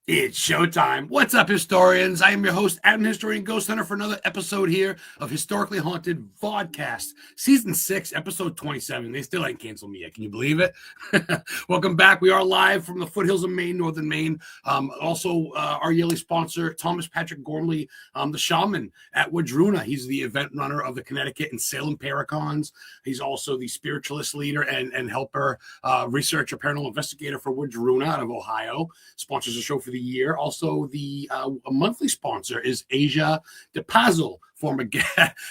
It's showtime. What's up, historians? I am your host, Adam Historian Ghost Hunter, for another episode here of Historically Haunted VODCAST, Season 6, Episode 27. They still ain't canceled me yet. Can you believe it? Welcome back. We are live from the foothills of Maine, northern Maine. Also, our yearly sponsor, Thomas Patrick Gormley, the shaman at Wodruna. He's the event runner of the Connecticut and Salem Paracons. He's also the spiritualist leader and helper, researcher, paranormal investigator for Wodruna out of Ohio. Sponsors the show for the year. Also, the a monthly sponsor is Asia DePazzo, former guest.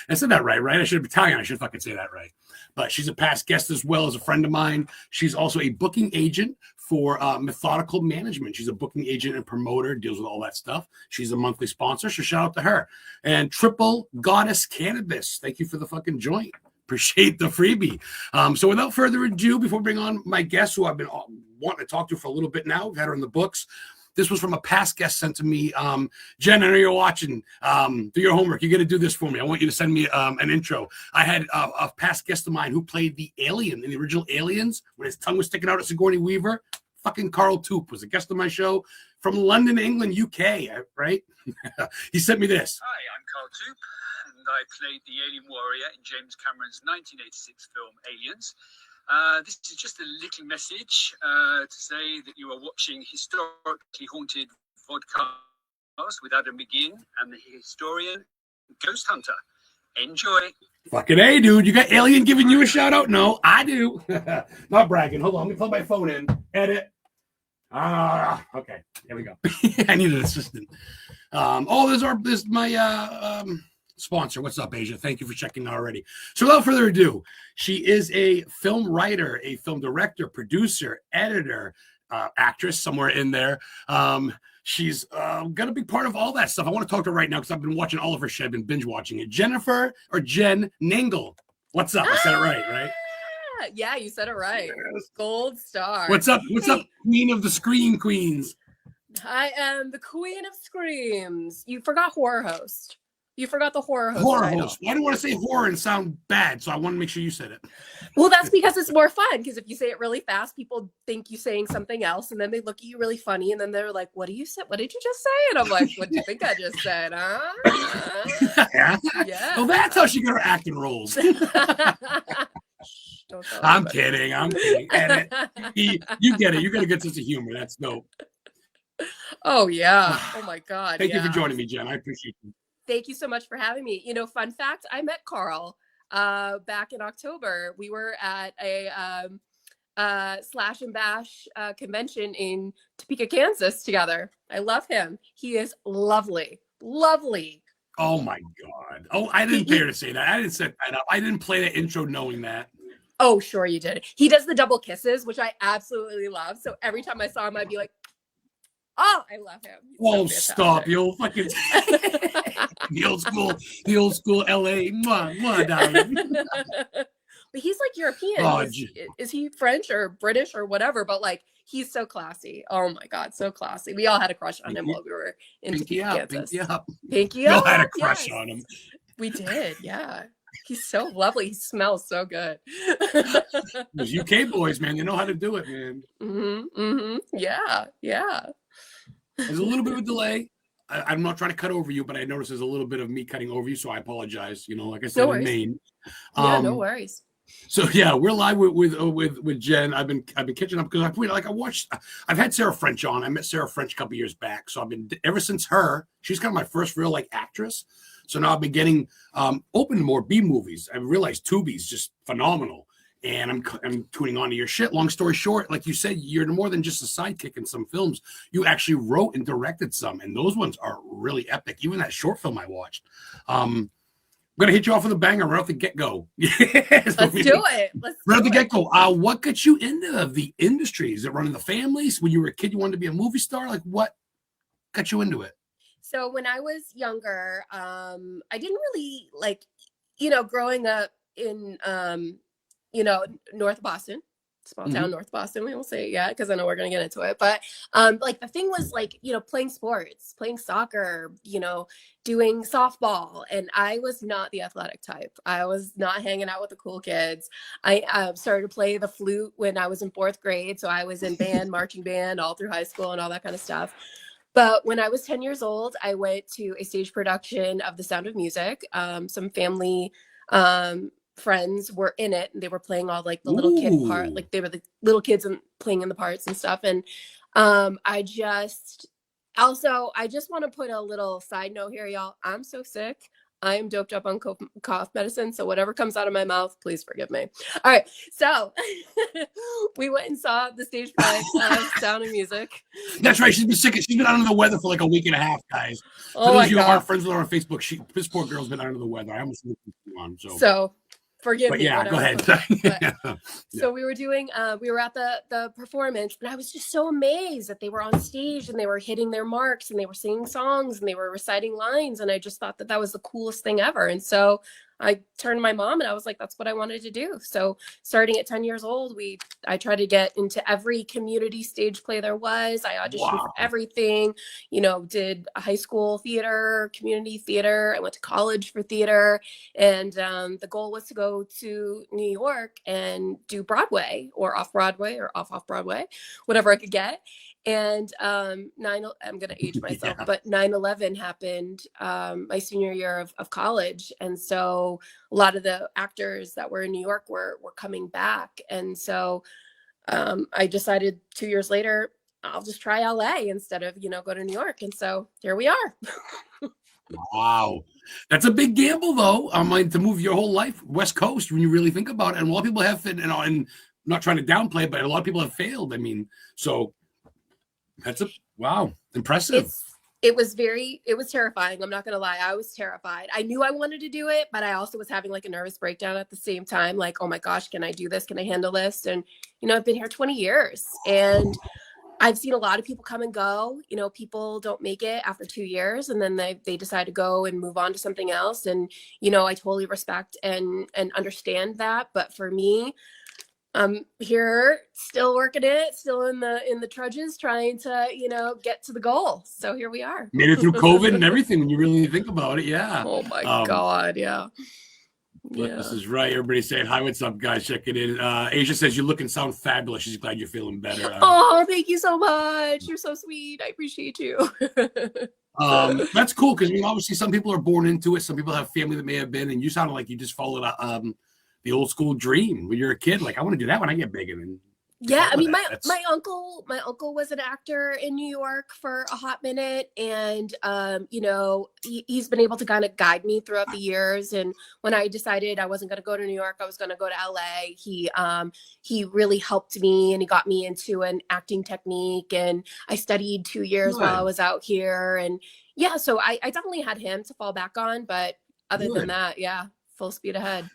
I said that right? I should be Italian. I should fucking say that right. But she's a past guest as well as a friend of mine. She's also a booking agent for Methodical Management. She's a booking agent and promoter, deals with all that stuff. She's a monthly sponsor, so shout out to her. And Triple Goddess Cannabis. Thank you for the fucking joint. Appreciate the freebie. So without further ado, before we bring on my guest, who I've been wanting to talk to for a little bit now, we've had her in the books. This was from a past guest sent to me. Jen, I know you're watching. Do your homework. You got to do this for me. I want you to send me an intro. I had a past guest of mine who played the alien in the original Aliens when his tongue was sticking out at Sigourney Weaver. Fucking Carl Toop was a guest of my show from London, England, UK, right? He sent me this. Hi, I'm Carl Toop, and I played the alien warrior in James Cameron's 1986 film Aliens. This is just a little message to say that you are watching Historically Haunted VODCAST with Adam McGinn and the historian Ghost Hunter. Enjoy. Fucking A, dude. You got Alien giving you a shout out? No, I do. Not bragging. Hold on. Let me plug my phone in. Edit. Okay. There we go. I need an assistant. There's my sponsor. What's up, Asia? Thank you for checking already. So without further ado, she is a film writer, a film director, producer, editor, actress somewhere in there. She's going to be part of all that stuff. I want to talk to her right now because I've been watching all of her shit. I've been binge watching it. Jennifer or Jen NANGLE. What's up? I said it right? Yeah, you said it right. Gold star. What's up? What's up, Queen of the Screen Queens? I am the Queen of Screams. You forgot horror host. You forgot the horror host. Horror host. I didn't want to say horror and sound bad, so I want to make sure you said it. Well, that's because it's more fun. Because if you say it really fast, people think you're saying something else, and then they look at you really funny, and then they're like, "What do you say? What did you just say?" And I'm like, "What do you think I just said? Huh?" Yeah. Well, that's how she got her acting roles. I'm kidding. Edit. You get it. You got a good sense of humor. That's dope. Oh yeah. Oh my God. Thank you for joining me, Jen. I appreciate you. Thank you so much for having me. You know, fun fact, I met Carl back in October. We were at a Slash and Bash convention in Topeka, Kansas together. I love him. He is lovely. Lovely. Oh my God. Oh, I didn't dare to say that. I didn't set that up. I didn't play that intro knowing that. Oh, sure you did. He does the double kisses, which I absolutely love. So every time I saw him, I'd be like, oh, I love him. Oh, so stop. You'll fucking the old school LA. Darling. But he's like European. Oh, is he French or British or whatever? But like, he's so classy. Oh my God, so classy. We all had a crush on him while we were in Kansas. Pinky up. Pinky up. We all up. had a crush on him. We did, yeah. He's so lovely. He smells so good. Those UK boys, man, they know how to do it, man. Yeah. There's a little bit of a delay. I'm not trying to cut over you, but I noticed there's a little bit of me cutting over you, so I apologize. You know, like I said, in Maine. No worries. So yeah, we're live with Jen. I've been catching up because I've had Sarah French on. I met Sarah French a couple years back, so I've been ever since her. She's kind of my first real actress. So now I've been getting open to more B movies. I realized Tubi's just phenomenal, and I'm tuning on to your shit. Long story short, like you said, you're more than just a sidekick in some films. You actually wrote and directed some, and those ones are really epic. Even that short film I watched. I'm gonna hit you off with a banger right off the get-go. Let's do it. Right off the get-go. What got you into the industry? Is it running the families? When you were a kid, you wanted to be a movie star? Like, what got you into it? So when I was younger, I didn't really growing up in, North Boston, small town, North Boston. We won't say it yet because I know we're going to get into it. But the thing was playing sports, playing soccer, doing softball. And I was not the athletic type. I was not hanging out with the cool kids. I started to play the flute when I was in 4th grade. So I was in band, marching band all through high school and all that kind of stuff. But when I was 10 years old, I went to a stage production of The Sound of Music. Some family friends were in it, and they were playing all like the little kid part, Ooh. like they were the little kids and playing in the parts and stuff. And I just want to put a little side note here, y'all. I'm so sick. I am doped up on cough medicine. So whatever comes out of my mouth, please forgive me. All right. So we went and saw the stage play of Sound of Music. That's right. She's been sick. She's been under the weather for like a week and a half, guys. Oh, For those my of you who God. aren't friends with her on Facebook, this poor girl's been under the weather. I almost moved on. So forgive But me. yeah, go ahead. But, so we were at the performance, and I was just so amazed that they were on stage and they were hitting their marks and they were singing songs and they were reciting lines. And I just thought that was the coolest thing ever. And so I turned to my mom and I was like, that's what I wanted to do. So starting at 10 years old, I tried to get into every community stage play there was. I auditioned for everything, did a high school theater, community theater. I went to college for theater. And the goal was to go to New York and do Broadway or off Broadway or off Broadway, whatever I could get. And I'm going to age myself, but 9/11 happened my senior year of college. And so a lot of the actors that were in New York were coming back. And so I decided 2 years later, I'll just try LA instead of, go to New York. And so here we are. Wow. That's a big gamble, though. To move your whole life West Coast when you really think about it. And a lot of people have, and I'm not trying to downplay it, but a lot of people have failed. I mean, so that's impressive. It was terrifying. I'm not going to lie. I was terrified. I knew I wanted to do it, but I also was having like a nervous breakdown at the same time. Like, oh my gosh, can I do this? Can I handle this? And, I've been here 20 years and I've seen a lot of people come and go. People don't make it after 2 years and then they decide to go and move on to something else. And, I totally respect and understand that. But for me, I'm here still working it, still in the trudges, trying to, get to the goal. So here we are. Made it through COVID and everything when you really think about it. Yeah. Oh my God. Yeah. This is right. Everybody's saying hi. What's up, guys? Checking in. Asia says you look and sound fabulous. She's glad you're feeling better. Oh, thank you so much. You're so sweet. I appreciate you. That's cool because obviously some people are born into it. Some people have family that may have been, and you sounded like you just followed the old school dream when you're a kid. Like, I want to do that when I get big. And yeah, I mean, my uncle was an actor in New York for a hot minute, and he's been able to kind of guide me throughout the years. And when I decided I wasn't going to go to New York, I was going to go to LA. He really helped me, and he got me into an acting technique. And I studied 2 years while I was out here. And yeah, so I definitely had him to fall back on. But other than that, yeah, full speed ahead.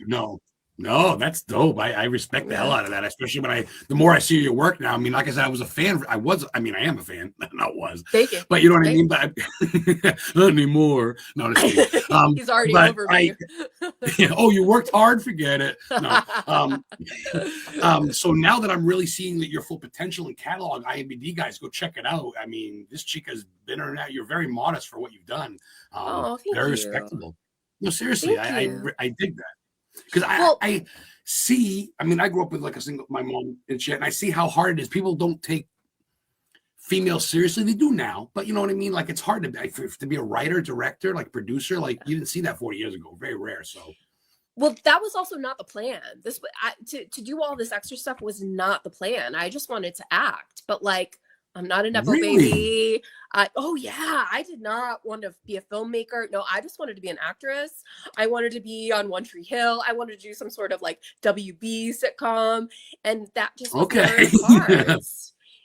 No, that's dope. I respect the hell out of that, especially the more I see your work now. I mean, like I said, I was a fan. I am a fan. Not was. Thank you. But you know what I mean? But not anymore. No, he's already over me. You worked hard? Forget it. No. So now that I'm really seeing that your full potential and catalog, IMBD guys, go check it out. I mean, this chick has been or not. You're very modest for what you've done. Thank very you. respectable. No, seriously, I dig that. Because I see, I grew up with my mom and shit, and I see how hard it is. People don't take females seriously. They do now, but you know what I mean? Like, it's hard to be a writer, director, like producer. Like, you didn't see that 40 years ago. Very rare. So, well, that was also not the plan. To do all this extra stuff was not the plan. I just wanted to act, but like, I'm not a Nepo baby. I did not want to be a filmmaker. No, I just wanted to be an actress. I wanted to be on One Tree Hill. I wanted to do some sort of like WB sitcom. And that just was very hard.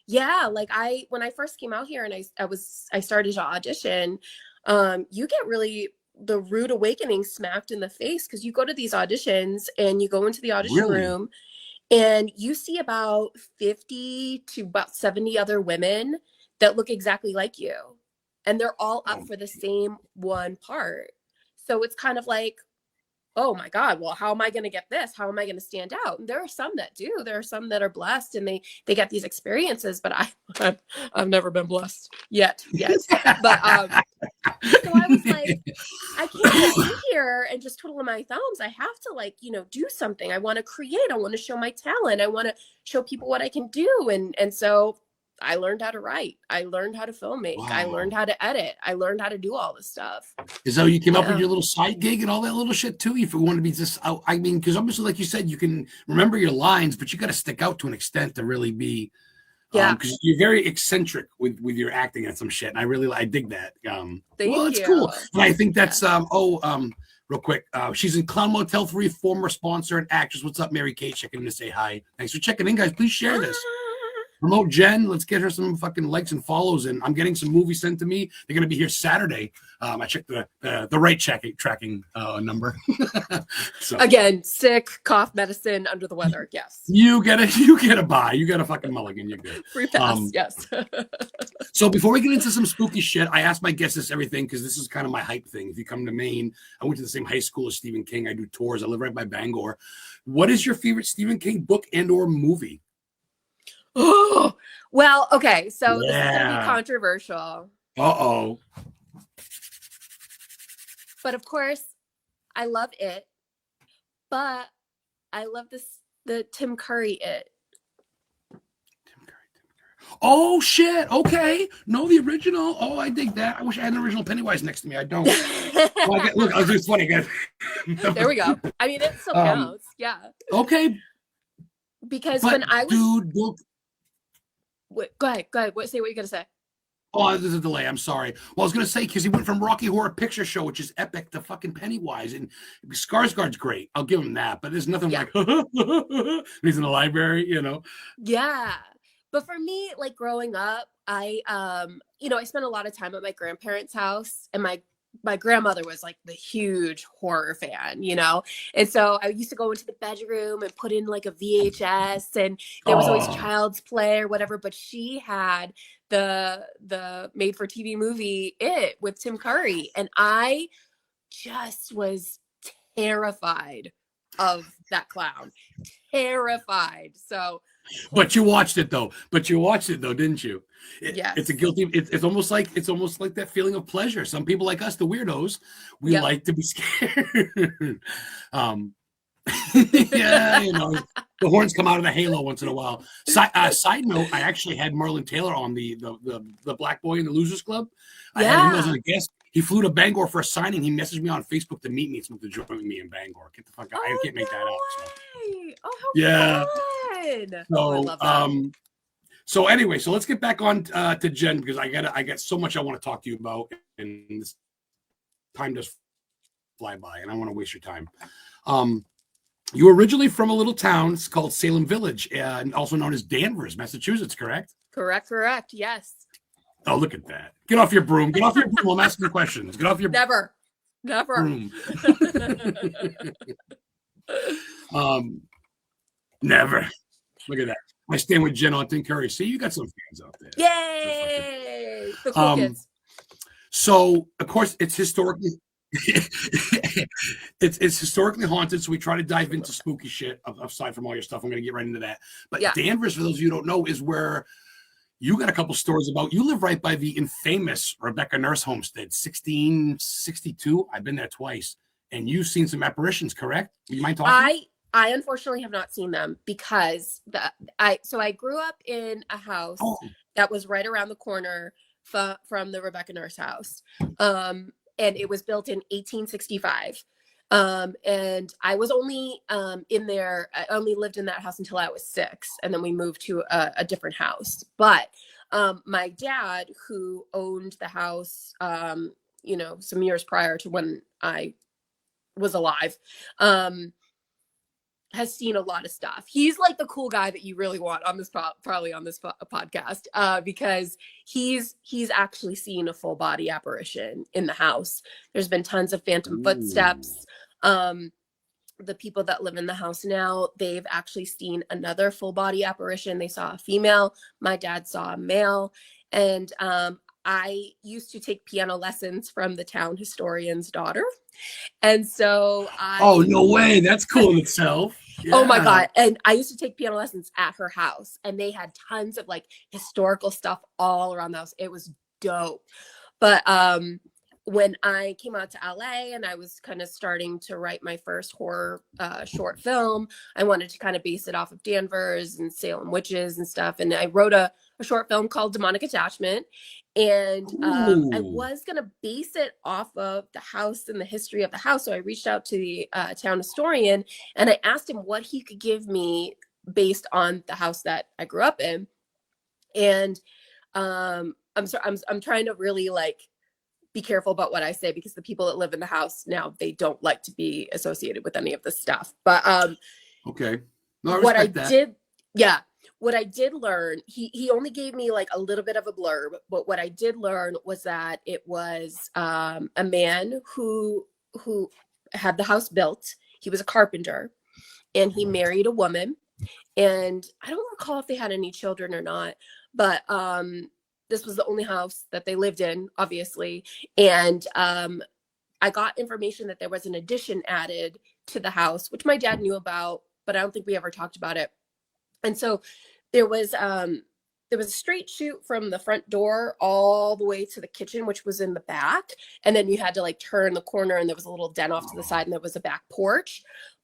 Yeah, like when I first came out here and I started to audition, you get really the rude awakening smacked in the face because you go to these auditions and you go into the audition room. And you see about 50 to about 70 other women that look exactly like you. And they're all up for the same one part. So it's kind of like, oh my God, well, how am I going to get this? How am I going to stand out? And there are some that do. There are some that are blessed and they get these experiences, but I've never been blessed yet. But so I was like, I can't sit here and just twiddle my thumbs. I have to do something. I want to create. I want to show my talent. I want to show people what I can do. And so I learned how to write. I learned how to filmmake. Wow. I learned how to edit. I learned how to do all this stuff. Is that how you came up with your little side gig and all that little shit too? If you want to be just, I mean, because obviously, like you said, you can remember your lines, but you got to stick out to an extent to really be. Because you're very eccentric with your acting and some shit, and I dig that. Thank it's you. cool, and I think that's real quick. She's in Clown Motel 3, former sponsor and actress. What's up, Mary Kate? Checking in to say hi. Thanks for checking in, guys. Please share this. Promote Jen. Let's get her some fucking likes and follows. And I'm getting some movies sent to me. They're going to be here Saturday. I checked the right tracking number. So again, sick, cough medicine, under the weather. Yes. You get a buy. You got a fucking mulligan. You're good. Free pass. Yes. So before we get into some spooky shit, I ask my guests this everything because this is kind of my hype thing. If you come to Maine, I went to the same high school as Stephen King. I do tours. I live right by Bangor. What is your favorite Stephen King book and or movie? Oh, well, okay. So this is going to be controversial. Uh-oh. But of course, I love it. But I love the Tim Curry It. Tim Curry. Oh, shit. Okay. No, the original. Oh, I dig that. I wish I had an original Pennywise next to me. I don't. Look, it's funny, guys. There we go. I mean, it still counts. Yeah. Okay. Because when I was... Dude, Wait, go ahead. Say what you're going to say. Oh, there's a delay. I'm sorry. Well, I was going to say, because he went from Rocky Horror Picture Show, which is epic, to fucking Pennywise. And Skarsgård's great. I'll give him that. But there's nothing like, he's in the library, you know? Yeah. But for me, like growing up, I spent a lot of time at my grandparents' house, and my grandmother was like the huge horror fan, you know? And so I used to go into the bedroom and put in like a VHS, and there was always Child's Play or whatever, but she had the made for TV movie It with Tim Curry. And I just was terrified of that clown. Terrified. So But you watched it though, didn't you? Yes. It's a guilty. It's almost like that feeling of pleasure. Some people like us, the weirdos, we like to be scared. Yeah, you know, the horns come out of the halo once in a while. Side note: I actually had Marlon Taylor on the Black Boy in the Losers Club. I had him as a guest. He flew to Bangor for a signing. He messaged me on Facebook to meet me and smoke the joint with me in Bangor. Get the fuck out! I can't make that up. So. Oh, how fun! So, I love that. So anyway, so let's get back on to Jen, because I got so much I want to talk to you about, and this time just fly by, and I want to waste your time. You were originally from a little town called Salem Village, and also known as Danvers, Massachusetts, correct? Correct. Yes. Oh, look at that! Get off your broom! Get off your broom! I'm asking questions. Get off your Never. broom. Never. Look at that. I stand with Jen on Tim Curry. See, you got some fans out there. Yay! The cool kids. So, of course, it's historically it's historically haunted. So we try to dive into spooky shit aside from all your stuff. I'm going to get right into that. But Danvers, for those of you who don't know, is where you got a couple stories about. You live right by the infamous Rebecca Nurse homestead, 1662. I've been there twice, and you've seen some apparitions, correct? You mind talking? I unfortunately have not seen them because I grew up in a house that was right around the corner from the Rebecca Nurse house. And it was built in 1865. And I was only in there. I only lived in that house until I was 6. And then we moved to a different house. But my dad, who owned the house, some years prior to when I was alive, has seen a lot of stuff. He's like the cool guy that you really want on this probably on this podcast, because he's actually seen a full body apparition in the house. There's been tons of phantom footsteps. The people that live in the house now, they've actually seen another full body apparition. They saw a female. My dad saw a male. And I used to take piano lessons from the town historian's daughter. And so Oh, no way. That's cool in itself. Yeah. Oh my God. And I used to take piano lessons at her house, and they had tons of like historical stuff all around the house. It was dope. But when I came out to LA and I was kind of starting to write my first horror short film, I wanted to kind of base it off of Danvers and Salem witches and stuff. And I wrote a short film called Demonic Attachment. And I was going to base it off of the house and the history of the house. So I reached out to the town historian and I asked him what he could give me based on the house that I grew up in. And I'm trying to really like be careful about what I say, because the people that live in the house now, they don't like to be associated with any of this stuff. But okay. No, what I did learn, he only gave me like a little bit of a blurb, but what I did learn was that it was a man who had the house built. He was a carpenter and he married a woman, and I don't recall if they had any children or not, but this was the only house that they lived in, obviously. And I got information that there was an addition added to the house, which my dad knew about, but I don't think we ever talked about it. And so there was a straight shoot from the front door all the way to the kitchen, which was in the back. And then you had to like turn the corner and there was a little den off to the side and there was a back porch.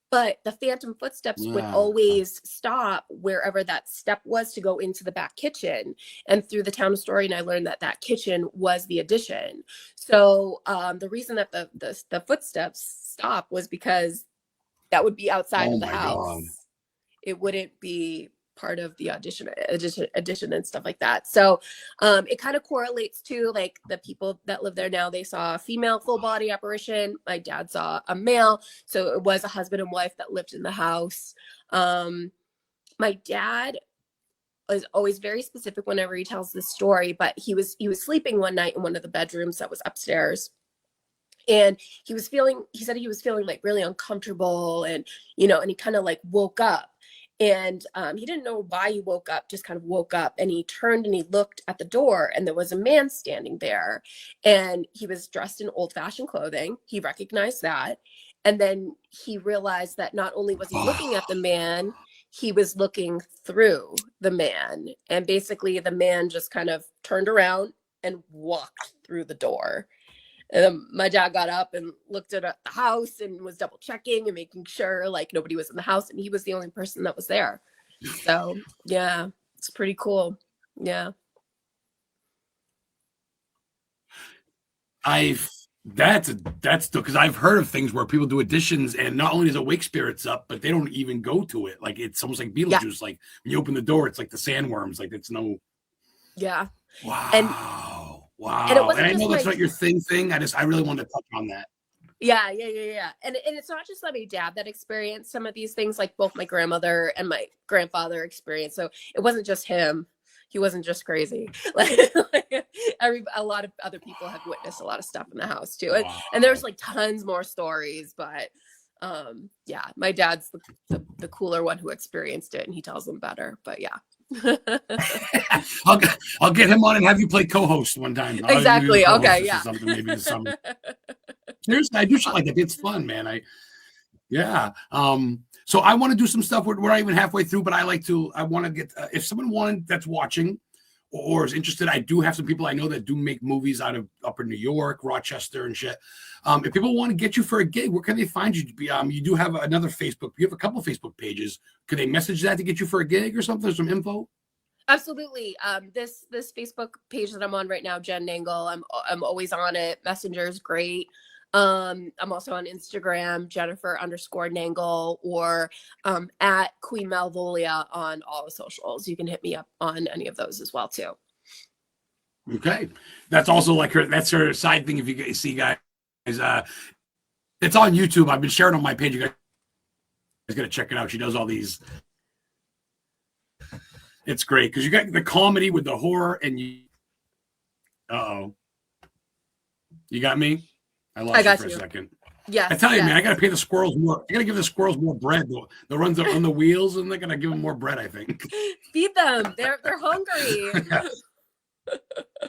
But the phantom footsteps would always stop wherever that step was to go into the back kitchen. And through the town historian, I learned that that kitchen was the addition. So the reason that the footsteps stop was because that would be outside of the house. God. It wouldn't be part of the addition and stuff like that. So it kind of correlates to like the people that live there now. They saw a female full body apparition. My dad saw a male. So it was a husband and wife that lived in the house. My dad is always very specific whenever he tells this story, but he was sleeping one night in one of the bedrooms that was upstairs. And he said he was feeling like really uncomfortable and he kind of like woke up. And he didn't know why he woke up, just kind of woke up, and he turned and he looked at the door and there was a man standing there, and he was dressed in old-fashioned clothing. He recognized that. And then he realized that not only was he looking at the man, he was looking through the man. And basically the man just kind of turned around and walked through the door. And then my dad got up and looked at the house and was double checking and making sure like nobody was in the house, and he was the only person that was there. So yeah, it's pretty cool. Yeah. That's still, because I've heard of things where people do additions and not only does it wake spirits up, but they don't even go to it. Like it's almost like Beetlejuice. Like when you open the door, it's like the sandworms. Like it's no. Yeah. Wow. Wow. And I know that's not your thing. I really wanted to touch on that. Yeah. And it's not just my dad that experienced some of these things, like both my grandmother and my grandfather experienced. So it wasn't just him. He wasn't just crazy. A lot of other people have witnessed a lot of stuff in the house too. And there's like tons more stories, but my dad's the cooler one who experienced it, and he tells them better, but yeah. I'll get him on and have you play co-host one time. Exactly. Okay. Yeah. Something maybe this summer. Seriously, I do shit like that. It's fun, man. So I want to do some stuff. We're not even halfway through, but I want to get if someone that's watching or is interested. I do have some people I know that do make movies out of upper New York, Rochester, and shit. If people want to get you for a gig, where can they find you? You do have another Facebook. You have a couple of Facebook pages. Could they message that to get you for a gig or something? Some info. Absolutely. This Facebook page that I'm on right now, JENN NANGLE. I'm always on it. Messenger is great. I'm also on Instagram, Jennifer_Nangle, or at Queen Malvolia on all the socials. You can hit me up on any of those as well too. Okay, that's also like that's her side thing. If you see guys, it's on YouTube. I've been sharing on my page. You guys gotta check it out. She does all these. It's great because you got the comedy with the horror, and you. You got me. I lost you for a second. Yeah, I tell you, man, I gotta pay the squirrels more. I gotta give the squirrels more bread. The runs on the wheels, and they're gonna give them more bread. I think. Feed them. They're hungry.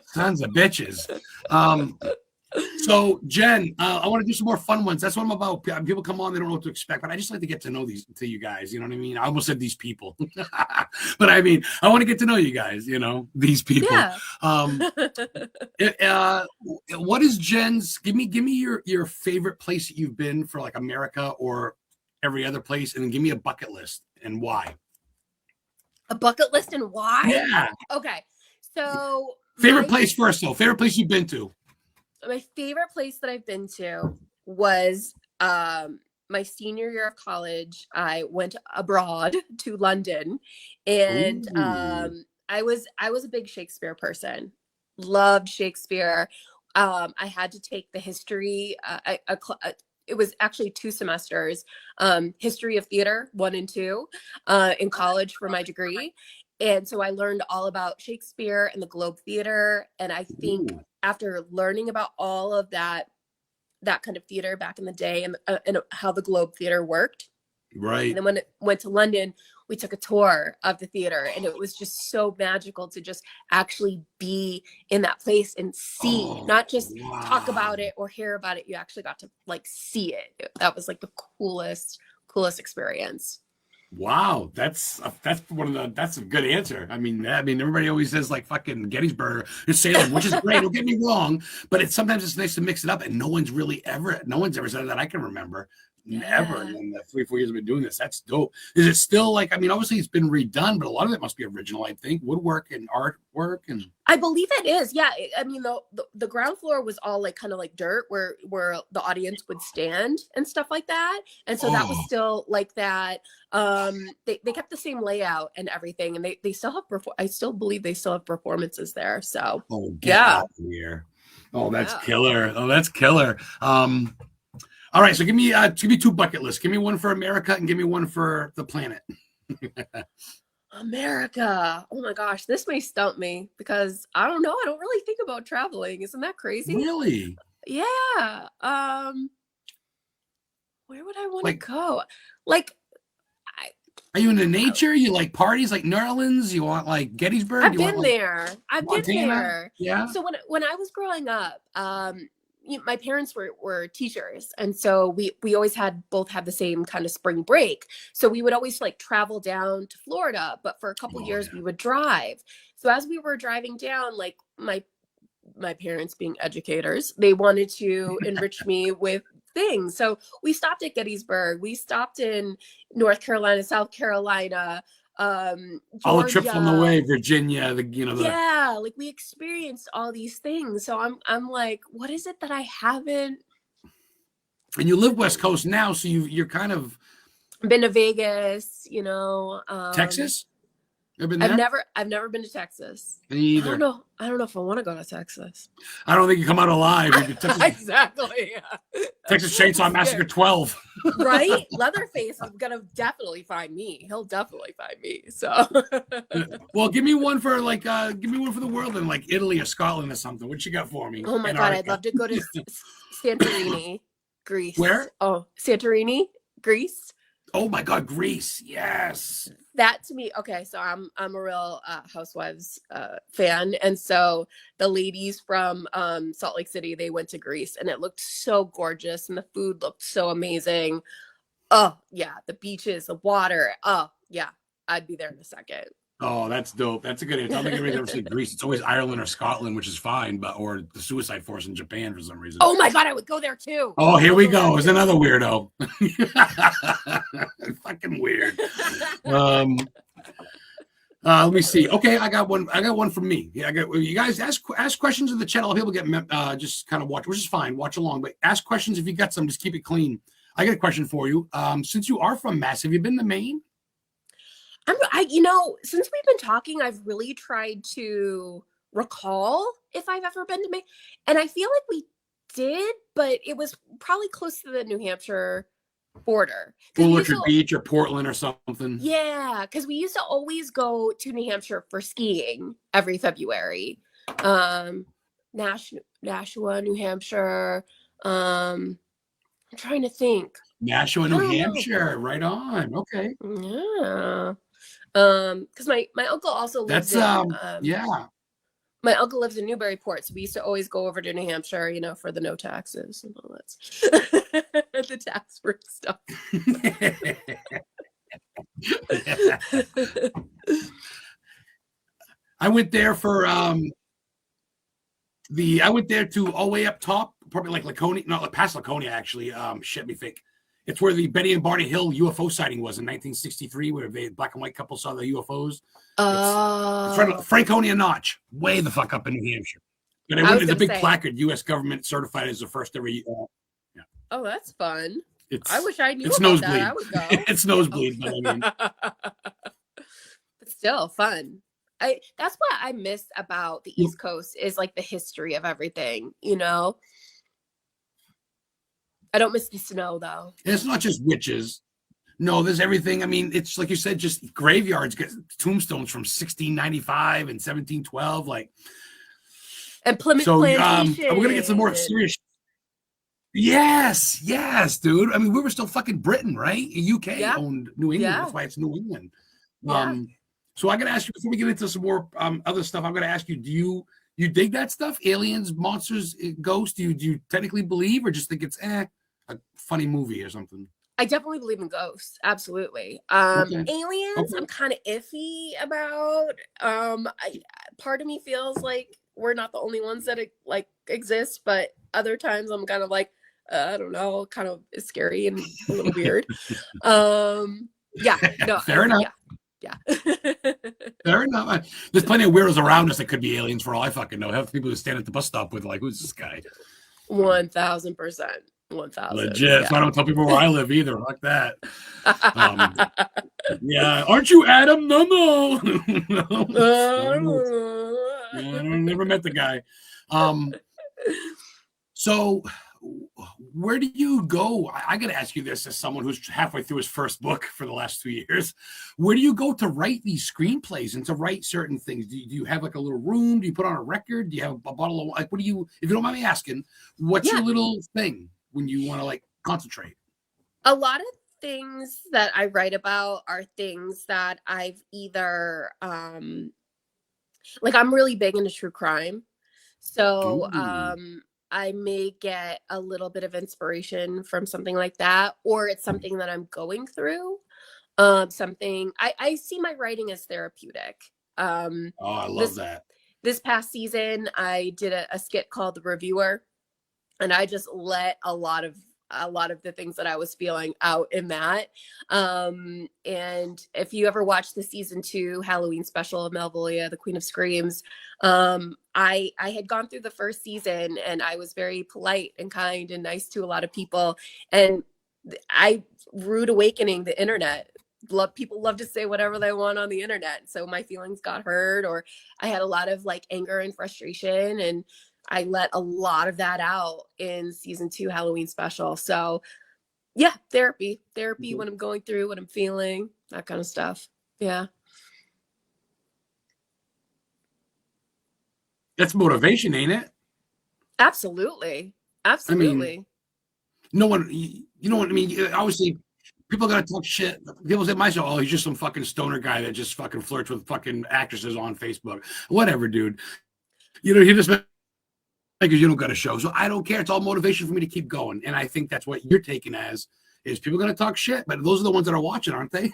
Sons of bitches. So, Jen, I want to do some more fun ones. That's what I'm about. People come on, they don't know what to expect, but I just like to get to know you guys. You know what I mean? I almost said these people, but I mean, I want to get to know you guys. You know, these people. Yeah. What is Jen's? Give me your favorite place that you've been for like America or every other place, and then give me a bucket list and why. A bucket list and why? Yeah. Okay. So favorite place first, though. Favorite place you've been to. My favorite place that I've been to was my senior year of college. I went abroad to London, and I was a big Shakespeare person. Loved Shakespeare. I had to take the history. It was actually 2 semesters, history of theater 1 and 2, in college for my degree. And so I learned all about Shakespeare and the Globe Theater. And I think after learning about all of that kind of theater back in the day, and how the Globe Theater worked. Right. And then when it went to London, we took a tour of the theater, and it was just so magical to just actually be in that place and see, not just talk about it or hear about it. You actually got to like see it. That was like the coolest experience. Wow, that's a good answer. I mean, everybody always says like fucking Gettysburg or Salem, which is great. Don't get me wrong, but sometimes it's nice to mix it up, and no one's ever said that I can remember. Never in the 3-4 years I've been doing this. That's dope. Is it still like, I mean, obviously it's been redone, but a lot of it must be original, I think. Woodwork and artwork. And I believe it is. Yeah. I mean, the ground floor was all like kind of like dirt where the audience would stand and stuff like that. And so that was still like that. They kept the same layout and everything. And they still have, I still believe they still have performances there. So, out here. Oh, that's killer. Oh, that's killer. All right, so give me 2 bucket lists. Give me one for America and give me one for the planet. America. Oh my gosh, this may stump me because I don't know. I don't really think about traveling. Isn't that crazy? Really? Yeah. Where would I want to go? Like, are you into nature? You like parties like New Orleans? You want like Gettysburg? I've been there. Yeah. So when I was growing up, my parents were teachers, and so we always both had the same kind of spring break. So we would always like travel down to Florida, but for a couple years we would drive. So as we were driving down, like my parents being educators, they wanted to enrich me with things. So we stopped at Gettysburg. We stopped in North Carolina, South Carolina, all the trips on the way, Virginia, like we experienced all these things. So I'm like, what is it that I haven't? And you live West Coast now, so you're kind of been to Vegas, Texas. I've never been to Texas. Me either. I don't know if I want to go to Texas. I don't think you come out alive. Exactly. Yeah. Texas Chainsaw Massacre 12. Right? Leatherface is gonna definitely find me. He'll definitely find me. So. Well, give me one for the world in like Italy or Scotland or something. What you got for me? Oh my God, I'd love to go to Santorini, Greece. Where? Oh, Santorini, Greece. Oh my God, Greece. Yes. That to me, okay, so I'm a real Housewives fan, and so the ladies from Salt Lake City, they went to Greece, and it looked so gorgeous, and the food looked so amazing. Oh yeah, the beaches, the water. Oh yeah, I'd be there in a second. Oh, that's dope. That's a good answer. I don't think everybody's ever said Greece. It's always Ireland or Scotland, which is fine, or the Suicide Force in Japan for some reason. Oh my God, I would go there too. Oh, here we go. It's another weirdo. Fucking weird. Let me see. Okay, I got one from me. Yeah, you guys ask questions in the chat. A lot of people get just kind of watch, which is fine. Watch along, but ask questions if you got some. Just keep it clean. I got a question for you. Since you are from Mass, have you been to Maine? Since we've been talking, I've really tried to recall if I've ever been to Maine, and I feel like we did, but it was probably close to the New Hampshire border. Woolwich Beach or Portland or something. Yeah, because we used to always go to New Hampshire for skiing every February. Nashua, New Hampshire. I'm trying to think. Nashua, New Hampshire. Right on. Okay. Yeah. Because my uncle also lives yeah. My uncle lives in Newburyport, so we used to always go over to New Hampshire, you know, for the no taxes and all that, the tax-free stuff. I went there for I went there to all the way up top, probably like Laconia, not past Laconia actually. Shit, me think. It's where the Betty and Barney Hill UFO sighting was in 1963, where the black and white couple saw the UFOs. It's Franconia Notch, way the fuck up in New Hampshire. But it's a big placard, U.S. government certified as the first ever. Yeah. Oh, that's fun. I wish I knew about nosebleed. that. I would go. It's nosebleed, but I mean. But still fun. That's what I miss about the East Coast is like the history of everything, you know. I don't miss the snow though. And it's not just witches. No, there's everything. I mean, it's like you said, just graveyards, tombstones from 1695 and 1712, like. And Plymouth Plantation. We're gonna get some more serious. Yes, dude. I mean, we were still fucking Britain, right? UK owned New England. That's why it's New England. So I gotta ask you before we get into some more other stuff. I'm gonna ask you: do you dig that stuff? Aliens, monsters, ghosts? Do you technically believe, or just think it's a funny movie or something? I definitely believe in ghosts. Absolutely. Aliens, I'm kind of iffy about. Part of me feels like we're not the only ones that like exist, but other times I'm kind of like, I don't know, kind of scary and a little weird. Fair enough. Yeah. Fair enough. There's plenty of weirdos around us that could be aliens for all I fucking know. Have people who stand at the bus stop with like, who's this guy? 1,000%. 1,000. Legit. Yeah. So I don't tell people where I live either. Like that. Yeah. Aren't you Adam? No. I never met the guy. So where do you go? I got to ask you this as someone who's halfway through his first book for the last 2 years. Where do you go to write these screenplays and to write certain things? Do you have like a little room? Do you put on a record? Do you have a bottle of like? What do you? If you don't mind me asking, what's your little thing when you want to like concentrate? A lot of things that I write about are things that I've either like I'm really big into true crime, so I may get a little bit of inspiration from something like that, or it's something that I'm going through. Something I see my writing as therapeutic. I love that. This past season, I did a skit called The Reviewer, and I just let a lot of the things that I was feeling out in that. And if you ever watched the season 2 Halloween special of Malvolia, the Queen of Screams, I had gone through the first season and I was very polite and kind and nice to a lot of people. And rude awakening the internet. People love to say whatever they want on the internet. So my feelings got hurt, or I had a lot of like anger and frustration, and I let a lot of that out in season 2 Halloween special. So yeah, therapy when I'm going through what I'm feeling, that kind of stuff. Yeah. That's motivation, ain't it? Absolutely. I mean, no one, you know what I mean? Obviously, people got to talk shit. People say, myself, oh, he's just some fucking stoner guy that just fucking flirts with fucking actresses on Facebook. Whatever, dude. You know, he just because you don't got a show. So I don't care. It's all motivation for me to keep going. And I think that's what you're taking as is people going to talk shit, but those are the ones that are watching, aren't they?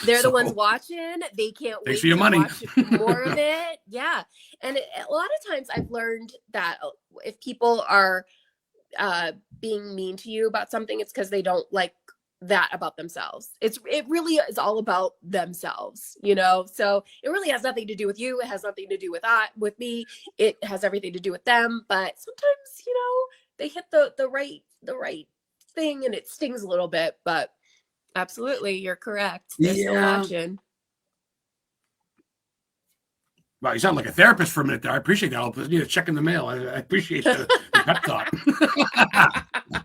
They're the ones watching. They can't wait for your money. Watch more of it. Yeah. And a lot of times I've learned that if people are being mean to you about something, it's because they don't like that about themselves. It really is all about themselves, you know? So it really has nothing to do with you. It has nothing to do with me. It has everything to do with them. But sometimes, you know, they hit the right thing and it stings a little bit, but absolutely, you're correct. They're still watching. Wow, you sound like a therapist for a minute there. I appreciate that. I'll need a check in the mail. I appreciate the pep talk.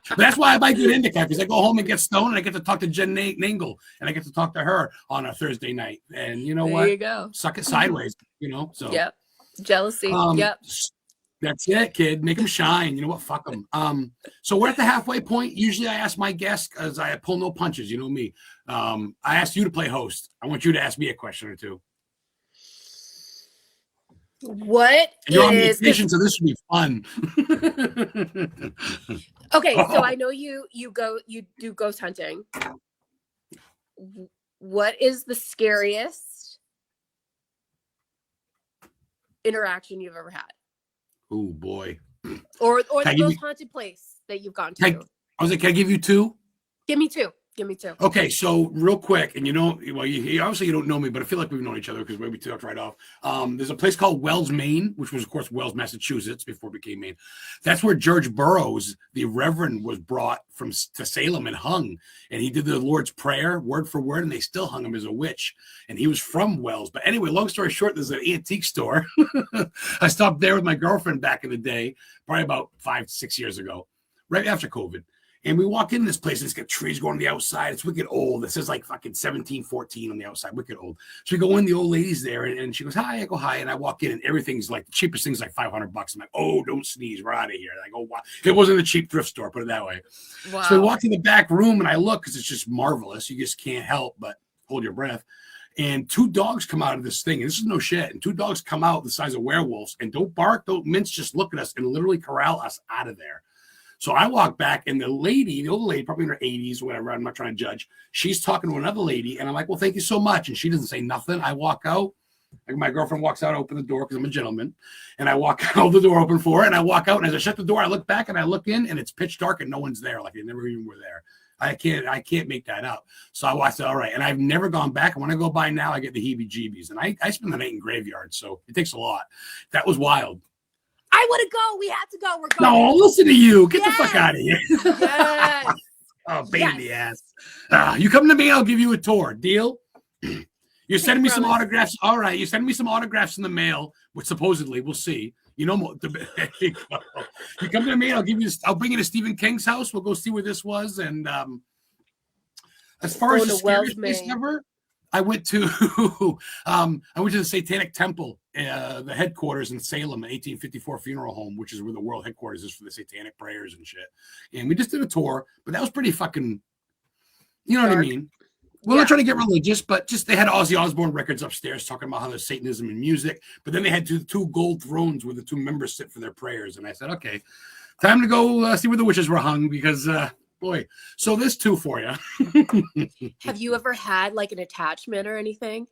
But that's why I might do Indica, because I go home and get stoned and I get to talk to Jen NANGLE and I get to talk to her on a Thursday night. And you know what? There you go. Suck it sideways, you know? So yep. Jealousy. Yep. That's it, kid. Make them shine. You know what? Fuck them. So we're at the halfway point. Usually I ask my guests, because I pull no punches. You know me. I asked you to play host. I want you to ask me a question or two. What And you're on is vacation, so this would be fun. okay? So Oh. I know you do ghost hunting. What is the scariest interaction you've ever had? Oh boy. Or the Can I most haunted place that you've gone to? I was like, can I give you two? Give me two. Give me two. Okay, so real quick, and well, you obviously you don't know me, but I feel like we've known each other because we talked right off. There's a place called Wells, Maine, which was, of course, Wells, Massachusetts, before it became Maine. That's where George Burroughs, the Reverend, was brought to Salem and hung, and he did the Lord's Prayer word for word, and they still hung him as a witch. And he was from Wells. But anyway, long story short, there's an antique store. I stopped there with my girlfriend back in the day, probably about 5-6 years ago, right after COVID. And we walk in this place, and it's got trees going on the outside. It's wicked old. It says like fucking 1714 on the outside, wicked old. So we go in, the old lady's there, and she goes, hi, I go, hi. And I walk in, and everything's like, the cheapest thing's like $500. I'm like, oh, don't sneeze, we're out of here. And I go, wow. It wasn't a cheap thrift store, put it that way. Wow. So we walk in the back room, and I look, because it's just marvelous. You just can't help but hold your breath. And two dogs come out of this thing. And this is no shit. And two dogs come out the size of werewolves, and don't bark, don't mince, just look at us and literally corral us out of there. So I walk back, and the older lady, probably in her 80s or whatever, I'm not trying to judge, she's talking to another lady, and I'm like, well, thank you so much. And she doesn't say nothing. I walk out. Like, my girlfriend walks out, I open the door because I'm a gentleman. And I walk out, the door open for her, and I walk out. And as I shut the door, I look back, and I look in, and it's pitch dark, and no one's there. Like, they never even were there. I can't make that up. So I said, all right. And I've never gone back. And when I go by now, I get the heebie-jeebies. And I spend the night in graveyards, so it takes a lot. That was wild. I want to go. We have to go. We're going. No, listen to you. Get the fuck out of here. Yes. Oh, pain in the ass. You come to me, I'll give you a tour. Deal? You're sending me some autographs. All right. You're sending me some autographs in the mail, which supposedly we'll see. You know, you come to me, I'll bring you to Stephen King's house. We'll go see where this was. And as far as the scariest place ever, I went to the Satanic Temple, the headquarters in Salem, an 1854 funeral home, which is where the world headquarters is for the satanic prayers and shit. And we just did a tour, but that was pretty fucking, you know what I mean? We're not trying to get religious, but just they had Ozzy Osbourne records upstairs talking about how there's Satanism in music. But then they had two gold thrones where the two members sit for their prayers. And I said, okay, time to go see where the witches were hung because, boy. So there's two for you. Have you ever had like an attachment or anything?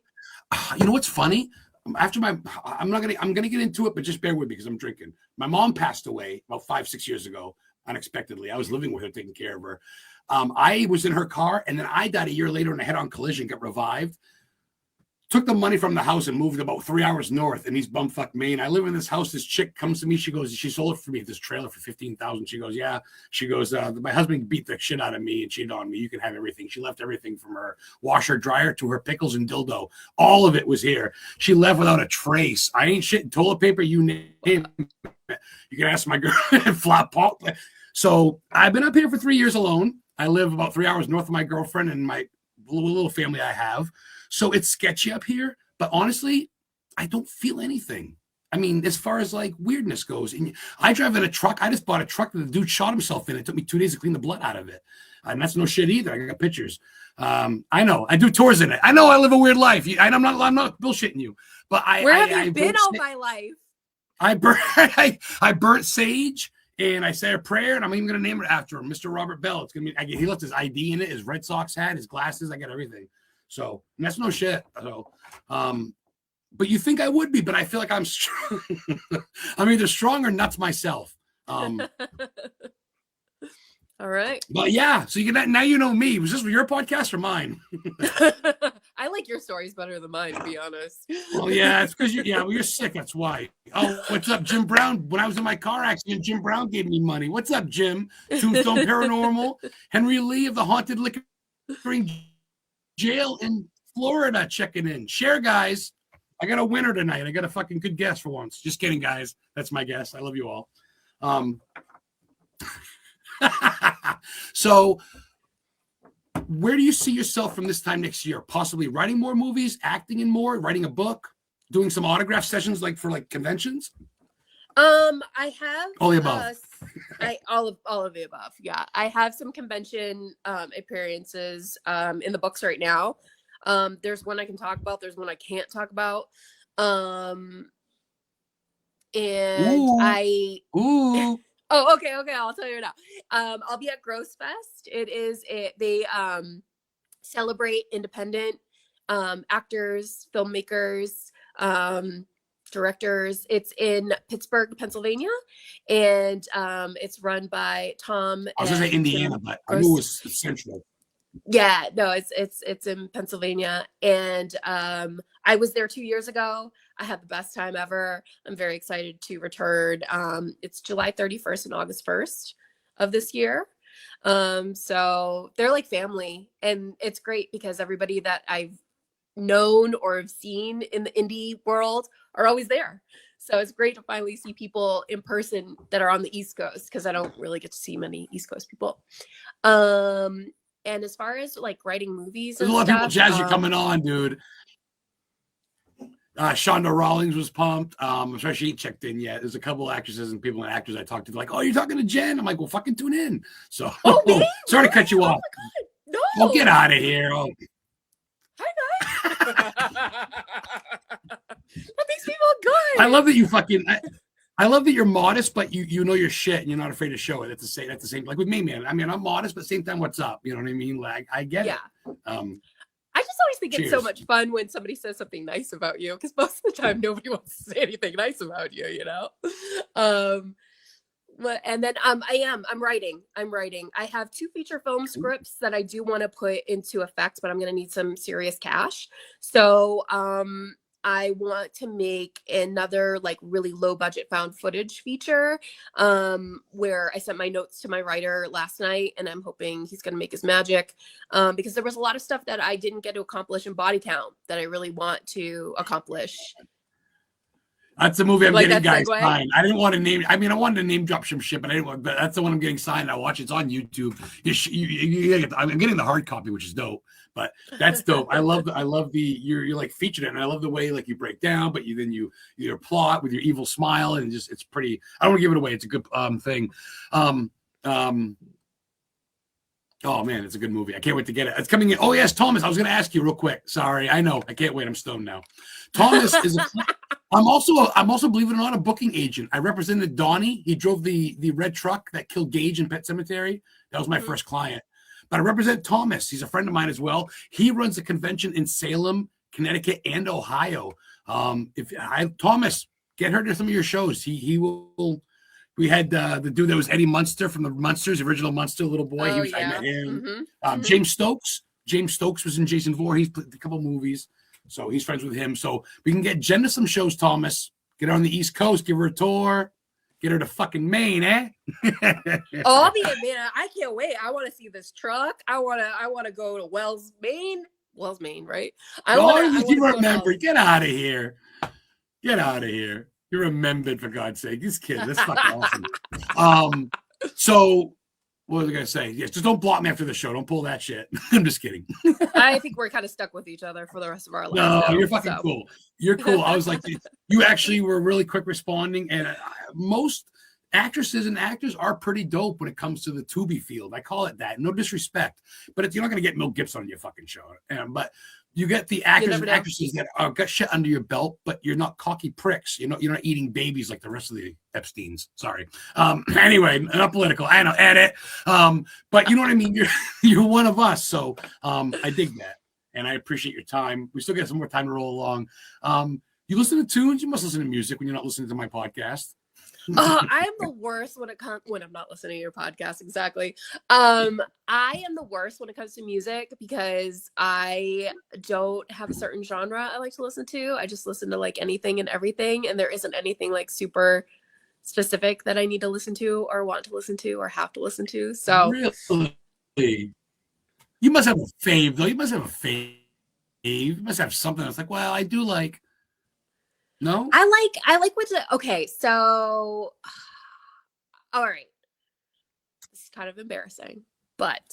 You know what's funny? I'm gonna get into it, but just bear with me because I'm drinking. My mom passed away about 5-6 years ago, unexpectedly. I was living with her, taking care of her. I was in her car, and then I died a year later in a head-on collision, got revived. Took the money from the house and moved about 3 hours north in East Bumfuck, Maine. I live in this house. This chick comes to me. She goes, she sold it for me, this trailer for $15,000. She goes, yeah. She goes, my husband beat the shit out of me and cheated on me. You can have everything. She left everything from her washer, dryer to her pickles and dildo. All of it was here. She left without a trace. I ain't shit. Toilet paper, you name it. You can ask my girl. Flop pop. So I've been up here for 3 years alone. I live about 3 hours north of my girlfriend and my little family I have. So it's sketchy up here, but honestly, I don't feel anything. I mean, as far as like weirdness goes, and I drive in a truck. I just bought a truck that the dude shot himself in. It took me 2 days to clean the blood out of it. And that's no shit either. I got pictures. I know I do tours in it. I know I live a weird life. I'm not bullshitting you, but where have you been all my life? I burnt sage. And I say a prayer, and I'm even going to name it after him, Mr. Robert Bell. It's going to be, he left his ID in it, his Red Sox hat, his glasses. I got everything. So, and that's no shit. So, but you think I would be, but I feel like I'm strong. I'm either strong or nuts myself. All right. But yeah, so you can now you know me. Was this your podcast or mine? I like your stories better than mine, to be honest. Well, yeah, it's because you're sick. That's why. Oh, what's up, Jim Brown? When I was in my car accident, Jim Brown gave me money. What's up, Jim? Tombstone Paranormal. Henry Lee of the Haunted Liquoring Jail in Florida checking in. Share, guys. I got a winner tonight. I got a fucking good guess for once. Just kidding, guys. That's my guess. I love you all. So where do you see yourself from this time next year? Possibly writing more movies, acting in more, writing a book, doing some autograph sessions like for like conventions? I have all the above. All of the above. Yeah. I have some convention appearances in the books right now. There's one I can talk about, there's one I can't talk about. and Ooh. I. Ooh. Oh, okay. I'll tell you now. I'll be at Gross Fest. They celebrate independent actors, filmmakers, directors. It's in Pittsburgh, Pennsylvania, and it's run by Tom I was gonna say and Indiana, Jim but I knew it Gross. was central. Yeah, no, it's in Pennsylvania, and I was there 2 years ago. I had the best time ever. I'm very excited to return. It's July 31st and August 1st of this year. So they're like family, and it's great because everybody that I've known or have seen in the indie world are always there. So it's great to finally see people in person that are on the East Coast, because I don't really get to see many East Coast people. And as far as like writing movies There's and a lot of people, stuff, Jazz, you're coming on, dude. Shonda Rhimes was pumped. I'm sorry she ain't checked in yet. There's a couple actresses and people and actors I talked to, like, oh, you're talking to Jen? I'm like, well, fucking tune in. So, me? sorry to cut you off. No. Oh, get out of here. Oh. Hi guys. That makes me feel good. I love that you fucking. I love that you're modest, but you know your shit and you're not afraid to show it. At the same like with me, man. I mean, I'm modest, but at the same time, what's up? You know what I mean? Like, I get it. I just always think it's so much fun when somebody says something nice about you, because most of the time nobody wants to say anything nice about you, you know? And then I'm writing. I have 2 feature film scripts that I do want to put into effect, but I'm going to need some serious cash. So I want to make another like really low budget found footage feature, where I sent my notes to my writer last night, and I'm hoping he's going to make his magic, because there was a lot of stuff that I didn't get to accomplish in Body Count that I really want to accomplish. That's the movie I'm like getting, guys, segue? signed. I didn't want to name. I mean, I wanted to name drop some shit, but I didn't want. But that's the one I'm getting signed. I watch. It's on YouTube. I'm getting the hard copy, which is dope. But that's dope. I love the you're like featured it, and I love the way like you break down, but you plot with your evil smile, and just it's pretty. I don't want to give it away. It's a good thing. Oh man, it's a good movie. I can't wait to get it. It's coming in. Oh yes, Thomas. I was going to ask you real quick. Sorry, I know. I can't wait. I'm stoned now. Thomas is. I'm also, believe it or not, a booking agent. I represented Donnie. He drove the red truck that killed Gage in Pet Sematary. That was my first client. But I represent Thomas. He's a friend of mine as well. He runs a convention in Salem, Connecticut, and Ohio. Thomas, get her to some of your shows. He will. We had the dude that was Eddie Munster from the Munsters, original Munster, little boy. Oh, I met him. James Stokes. James Stokes was in Jason Voorhees. Played a couple movies. So he's friends with him. So we can get Jen to some shows, Thomas. Get her on the East Coast. Give her a tour. Get her to fucking Maine, eh? Oh, I'll be in Maine. I can't wait. I want to see this truck. I want to go to Wells, Maine. Wells, Maine, right? You remember. Get out of here. Get out of here. You remembered, for God's sake. This kid, that's fucking awesome. So what was I going to say? Yes, just don't block me after the show. Don't pull that shit. I'm just kidding. I think we're kind of stuck with each other for the rest of our lives. No, you're fucking cool. You're cool. I was like, you actually were really quick responding. And most actresses and actors are pretty dope when it comes to the Tubi field. I call it that. No disrespect. But you're not going to get Mel Gibson on your fucking show. But you get the actors and actresses that got shit under your belt, but you're not cocky pricks. You're not eating babies like the rest of the Epsteins. Sorry. Anyway, not political. I know, edit. But you know what I mean? You're one of us. So I dig that. And I appreciate your time. We still got some more time to roll along. You listen to tunes? You must listen to music when you're not listening to my podcast. I am the worst when I'm not listening to your podcast. Exactly. I am the worst when it comes to music because I don't have a certain genre I like to listen to. I just listen to like anything and everything, and there isn't anything like super specific that I need to listen to or want to listen to or have to listen to. So really, you must have a fave though. You must have a fave. You must have something that's like, well, I do like. No, I like what's okay. So, all right, this is kind of embarrassing, but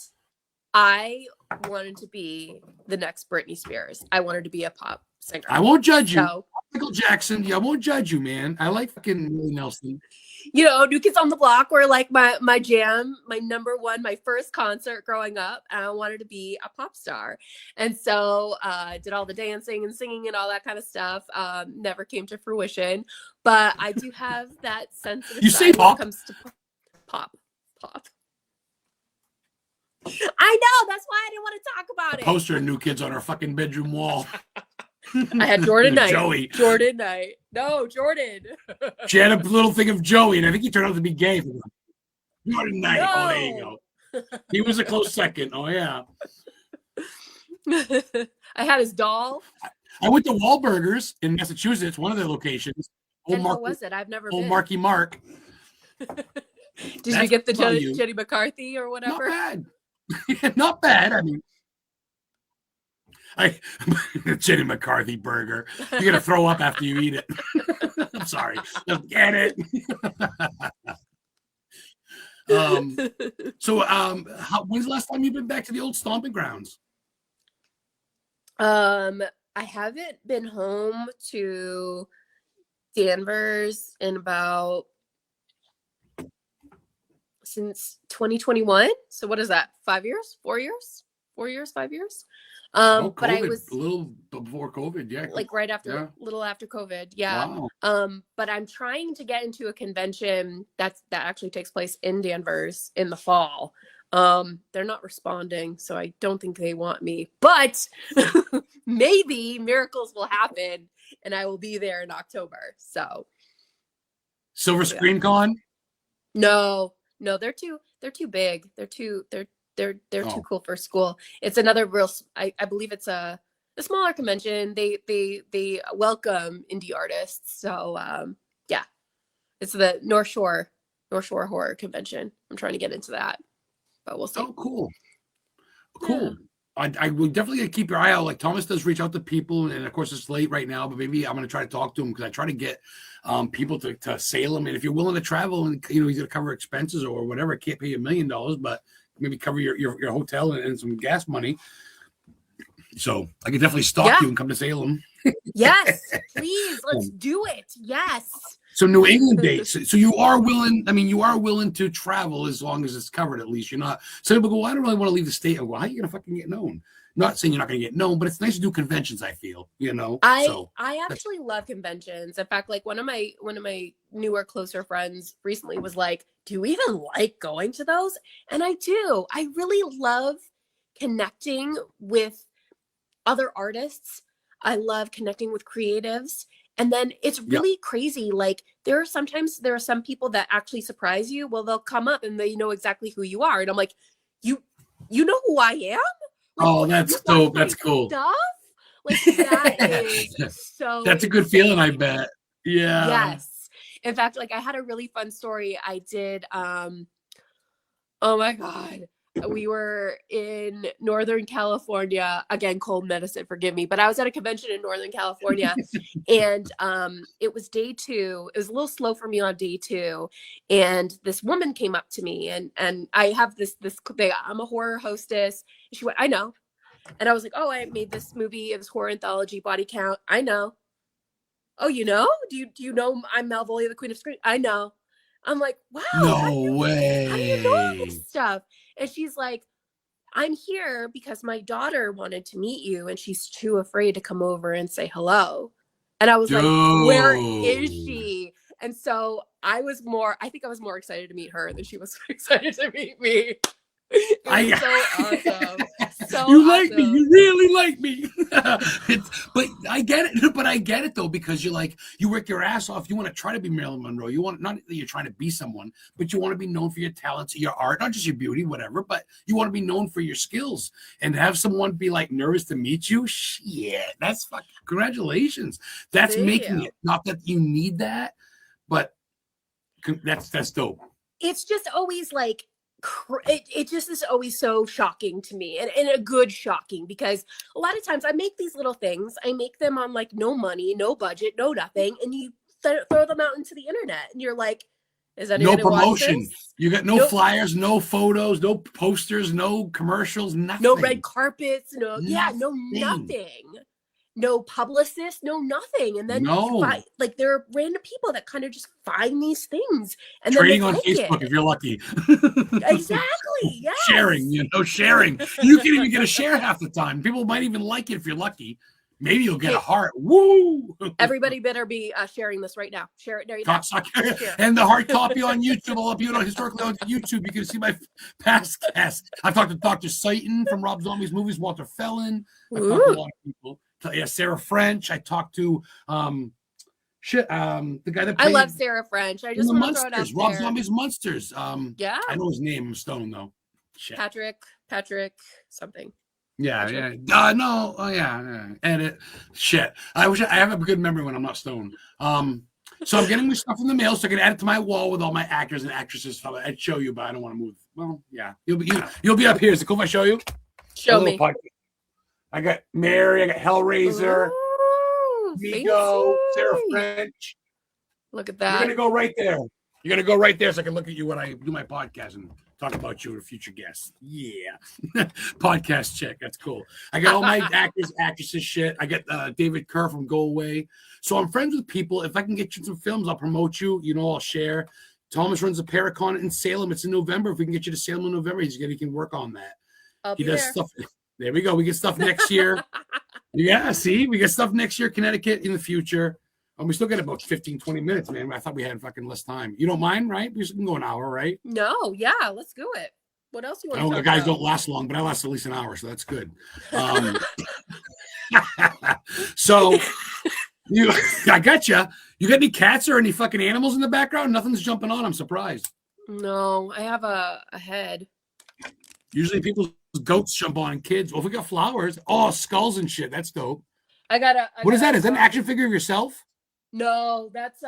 I wanted to be the next Britney Spears. I wanted to be a pop singer. I won't judge you. So, Michael Jackson. Yeah, I won't judge you, man. I like fucking Willie Nelson. You know, New Kids on the Block were like my jam, my number one, my first concert growing up. And I wanted to be a pop star. And so did all the dancing and singing and all that kind of stuff. Never came to fruition. But I do have that sensitive You side say when pop? it comes to pop. I know, that's why I didn't want to talk about it. Poster of New Kids on our fucking bedroom wall. I had Jordan Knight. Joey. Jordan Knight. No, Jordan. She had a little thing of Joey, and I think he turned out to be gay. Jordan Knight. No. Oh, there you go. He was a close second. Oh, yeah. I had his doll. I went to Wahlburgers in Massachusetts, one of their locations. And what was it? I've never Old been. Marky Mark. Did you get the Jenny McCarthy or whatever? Not bad. Not bad. I mean, Jenny McCarthy burger. You're gonna throw up after you eat it. I'm sorry. Just get it. When's the last time you've been back to the old stomping grounds? I haven't been home to Danvers in about since 2021. So what is that? 5 years? 4 years? 4 years? 5 years? COVID, but I was a little before COVID, yeah. Like right after, yeah. little after COVID, yeah. Wow. But I'm trying to get into a convention that actually takes place in Danvers in the fall. They're not responding, so I don't think they want me. But maybe miracles will happen, and I will be there in October. So, Silver Screen Con? No, they're too big. They're too cool for school. It's another real. I believe it's a smaller convention. They welcome indie artists. So yeah, it's the North Shore Horror Convention. I'm trying to get into that, but we'll see. Oh, cool. Yeah. I will definitely keep your eye out. Like Thomas does reach out to people, and of course it's late right now, but maybe I'm going to try to talk to him because I try to get people to Salem. And if you're willing to travel and he's going to cover expenses or whatever, I can't pay you $1 million, but maybe cover your hotel and some gas money. So I can definitely stalk you and come to Salem. Yes, please, let's do it. Yes. So New England dates. So you are willing. I mean, you are willing to travel as long as it's covered. At least you're not. Some people go, well, I don't really want to leave the state. I go, how are you gonna fucking get known? Not saying you're not gonna get known, but it's nice to do conventions. I feel, I actually love conventions. In fact, like one of my newer, closer friends recently was like, "Do you even like going to those?" And I do. I really love connecting with other artists. I love connecting with creatives. And then it's really crazy. Like there are some people that actually surprise you. Well, they'll come up and they know exactly who you are. And I'm like, you know who I am? Like, oh, that's dope. That's cool. Stuff? Like that is so that's a good feeling, I bet. Yeah. Yes. In fact, like I had a really fun story. I did oh my God. We were in Northern California, again, cold medicine, forgive me, but I was at a convention in Northern California and it was day 2. It was a little slow for me on day 2. And this woman came up to me and I have this thing. I'm a horror hostess. And she went, I know. And I was like, oh, I made this movie. It was horror anthology, Body Count. I know. Oh, you know? Do you know I'm Malvolia, the Queen of Scream? I know. I'm like, wow. No way. How do you know all this stuff? And she's like, I'm here because my daughter wanted to meet you and she's too afraid to come over and say hello. And I was like, where is she? And so I think I was more excited to meet her than she was excited to meet me. It was so awesome. So you like me. You really like me. But I get it. But I get it though, because you're like, you work your ass off. You want to try to be Marilyn Monroe. You want, not that you're trying to be someone, but you want to be known for your talents, your art, not just your beauty, whatever, but you want to be known for your skills. And to have someone be like nervous to meet you, shit, that's fucking congratulations. That's making it. Not that you need that, but that's dope. It's just always like, it just is always so shocking to me and a good shocking because a lot of times I make these little things. I make them on like no money, no budget, no nothing. And you throw them out into the internet and you're like, is that no promotion? You got no flyers, no photos, no posters, no commercials, nothing. No red carpets, nothing. no publicist, no nothing. And then No. like there are random people that kind of just find these things and Trading then on they take Facebook it. if you're lucky. Exactly. Yes. Sharing, sharing. You can even get a share half the time. People might even like it if you're lucky. Maybe you'll get a heart. Woo! Everybody better be sharing this right now. Share it right now. And the hard copy on YouTube. I'll upload on historically on YouTube. You can see my past guests. I've talked to Dr. Satan from Rob Zombie's movies, Walter Fellin. I've talked to a lot of people. Yeah, Sarah French. I talked to the guy that played, I love Sarah French. I just want to throw it out there. Rob Zombie's Monsters. Yeah. I know his name. I'm stoned though. Shit. Patrick something. Yeah, yeah. No, oh yeah. Edit. Shit. I have a good memory when I'm not stoned. So I'm getting my stuff in the mail so I can add it to my wall with all my actors and actresses. I'd show you, but I don't want to move. Well, yeah. You'll be up here. Is it cool if I show you? Show me. I got Mary, I got Hellraiser, Vigo, Sarah French. Look at that. You're gonna go right there. You're gonna go right there so I can look at you when I do my podcast and talk about you and future guests. Yeah. Podcast check. That's cool. I got all my actors, actresses shit. I got David Kerr from Go Away. So I'm friends with people. If I can get you some films, I'll promote you. I'll share. Thomas runs a Paracon in Salem. It's in November. If we can get you to Salem in November, he can work on that. He does stuff. There we go. We get stuff next year. Yeah, see? We get stuff next year, Connecticut in the future. And we still got about 15, 20 minutes, man. I thought we had fucking less time. You don't mind, right? We can go an hour, right? No, yeah, let's do it. What else you want to talk about? Guys about? Don't last long, but I last at least an hour, so that's good. So I got you. You got any cats or any fucking animals in the background? Nothing's jumping on. I'm surprised. No, I have a head. Usually people's goats jump on and kids. Well, if we got flowers, skulls and shit. That's dope. What is that? Is that an action figure of yourself? No, that's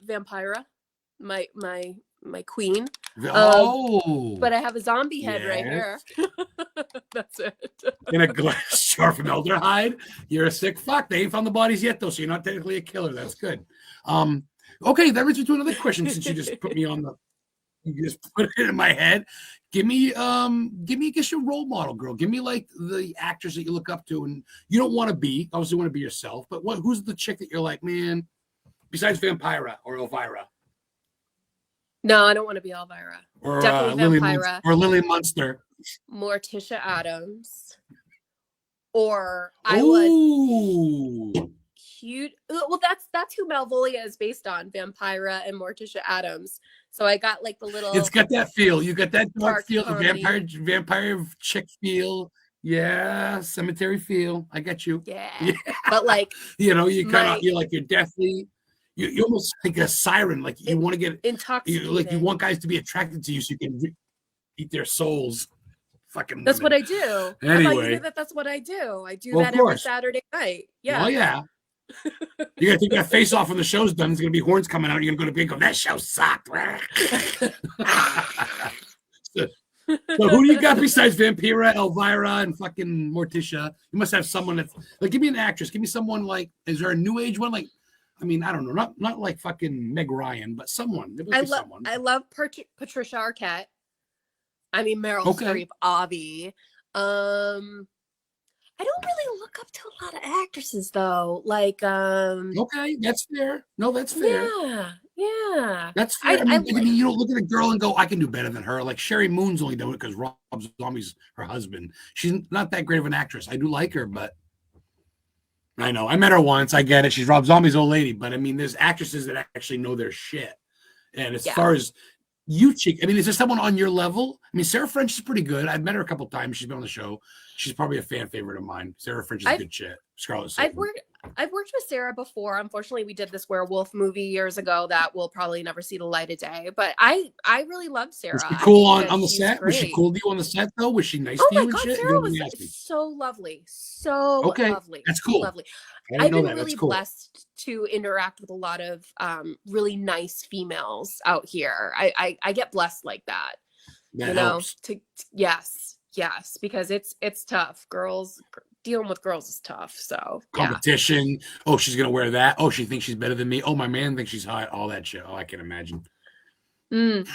Vampira, my queen. But I have a zombie head right here. That's it. In a glass jar from Elderhide. You're a sick fuck. They ain't found the bodies yet, though, so you're not technically a killer. That's good. Okay, that brings me to another question. Since you just put me on you just put it in my head. Give me, I guess, your role model, girl. Give me like the actors that you look up to, and you don't want to be. Obviously, want to be yourself. But who's the chick that you're like, man? Besides Vampira or Elvira? No, I don't want to be Elvira. Or definitely Vampira. Or Lily Munster. Morticia Adams. Or cute. Well, that's who Malvolia is based on, Vampira and Morticia Adams. So I got like the little. It's got that feel. You got that dark feel, comedy. the vampire chick feel. Yeah, cemetery feel. I get you. Yeah. But like, you're deathly. You're almost like a siren. Like you want to get intoxicated. Like you want guys to be attracted to you so you can eat their souls. Fucking. That's what I do. Anyway, I thought you knew that's what I do. I do that every Saturday night. Yeah. Oh yeah. You gotta take that face off when the show's done. There's gonna be horns coming out. You're gonna go to bed and go, that show sucked. So who do you got besides Vampira, Elvira, and fucking Morticia? You must have someone that's like, give me an actress. Give me someone like, is there a new age one? Like, I mean, I don't know, not like fucking Meg Ryan, but someone. I love Patricia Arquette. I mean, Meryl Streep, Avi. I don't really look up to a lot of actresses though. Like, okay, that's fair. No, that's fair. Yeah. That's fair. I mean, you don't look at a girl and go, I can do better than her. Like Sherry Moon's only doing it because Rob Zombie's her husband. She's not that great of an actress. I do like her, but I know. I met her once. I get it. She's Rob Zombie's old lady. But I mean, there's actresses that actually know their shit. And as far as you, chick, I mean, is there someone on your level? I mean, Sarah French is pretty good. I've met her a couple times. She's been on the show. She's probably a fan favorite of mine. Sarah French is a good shit. Scarlett Satan. I've worked with Sarah before. Unfortunately, we did this werewolf movie years ago that will probably never see the light of day. But I really loved Sarah. Was she cool on the set? Great. Was she cool to you on the set though? Was she nice to you and shit? Sarah was so lovely. So lovely. That's cool. Lovely. I've been really blessed to interact with a lot of really nice females out here. I get blessed like that. That helps. Yes, because it's tough. Dealing with girls is tough. So competition. Yeah. Oh, she's gonna wear that. Oh, she thinks she's better than me. Oh, my man thinks she's hot. All that shit. Oh, I can imagine. Mm.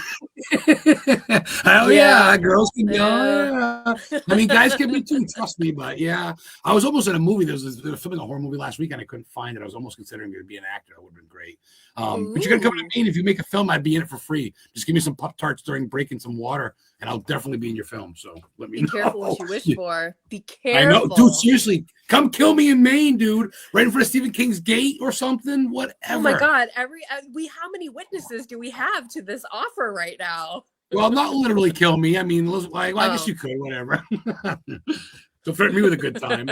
Hell Yeah. yeah, girls can go. Yeah. Yeah. I mean, guys can be too, trust me. But yeah, I was almost in a movie. They were filming a horror movie last week, and I couldn't find it. I was almost considering to be an actor. That would have been great. But you're gonna come Ooh. to me, and if you make a film, I'd be in it for free. Just give me some Pop-Tarts during break and some water, and I'll definitely be in your film. So let me Be careful know. what you wish for. Be I know, careful. dude. Seriously, come kill me in Maine, dude. Right in front of Stephen King's gate or something. Whatever. Oh my God! How many witnesses do we have to this offer right now? Well, not literally kill me. I mean, like, well, I guess Oh. you could, whatever. Don't threaten me with a good time.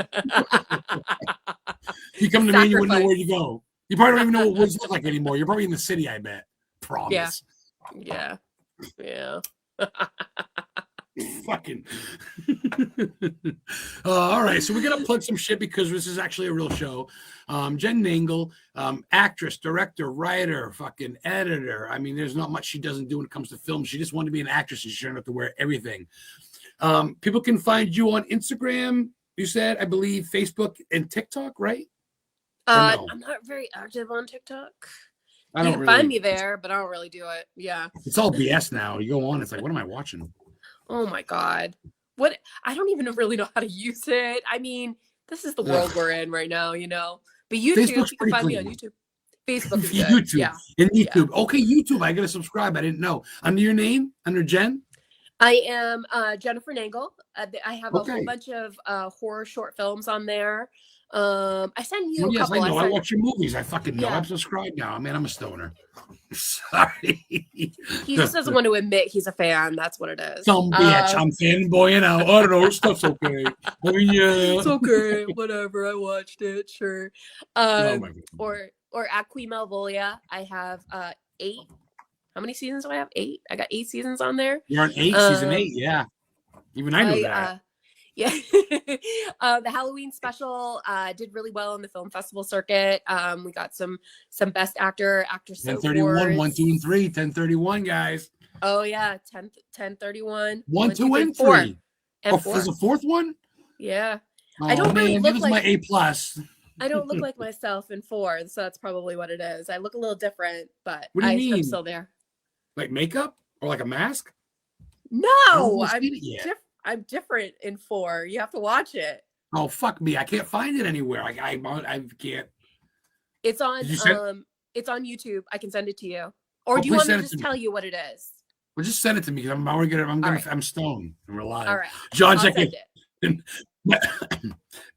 You come to me and you wouldn't know where you go. You probably don't even know what woods look like anymore. You're probably in the city, I bet. Promise. Yeah. Fucking. All right, so we're gonna plug some shit because this is actually a real show. Jen Nangle, actress, director, writer, fucking editor. I mean, there's not much she doesn't do when it comes to film. She just wanted to be an actress and she shouldn't have to wear everything. People can find you on Instagram, you said, I believe, Facebook and TikTok, right? No? I'm not very active on TikTok. I You don't can really. find me there, but I don't really do it. Yeah. It's all BS now. You go on, it's like, what am I watching? Oh my God. What? I don't even really know how to use it. I mean, this is the world we're in right now, you know. But YouTube, Facebook's you can find me on clean. YouTube. Facebook is good. YouTube. Yeah. And YouTube. Okay, YouTube. I gotta subscribe. I didn't know. Under your name? Under Jen? I am Jennifer Nangle. I have a Okay. whole bunch of horror short films on there. I send you Oh, a yes, couple. I know. I watch your movies. I fucking know. Yeah. I'm subscribed now. I mean, I'm a stoner. Sorry. He just doesn't want to admit he's a fan. That's what it is. Some bitch. I'm fanboying out. I don't know. This stuff's okay. Oh, yeah. It's okay. Whatever. I watched it. Sure. Oh, my God. Or at Queen Malvolia, I have 8. How many seasons do I have? 8. I got 8 seasons on there. You're on 8, season 8. Yeah. Even I know that. Yeah. The Halloween special did really well on the film festival circuit. We got some best actor, actress 1031, awards. 1, 2, and 3. 1031, guys. Oh yeah, 1031. 1, 2, and 3. And 4. There's a 4th one? Yeah. Oh, I don't really man, look this like is my A+. I don't look like myself in 4, so that's probably what it is. I look a little different, but What do you mean? I'm still there. Like makeup or like a mask? No, I'm different in 4. You have to watch it. Oh, fuck me. I can't find it anywhere. I can't. It's on it's on YouTube. I can send it to you. Or Oh, do you want me please to send it just to tell you what it is? Well, just send it to me because I'm stoned and reliant. All right. John, I'll send it.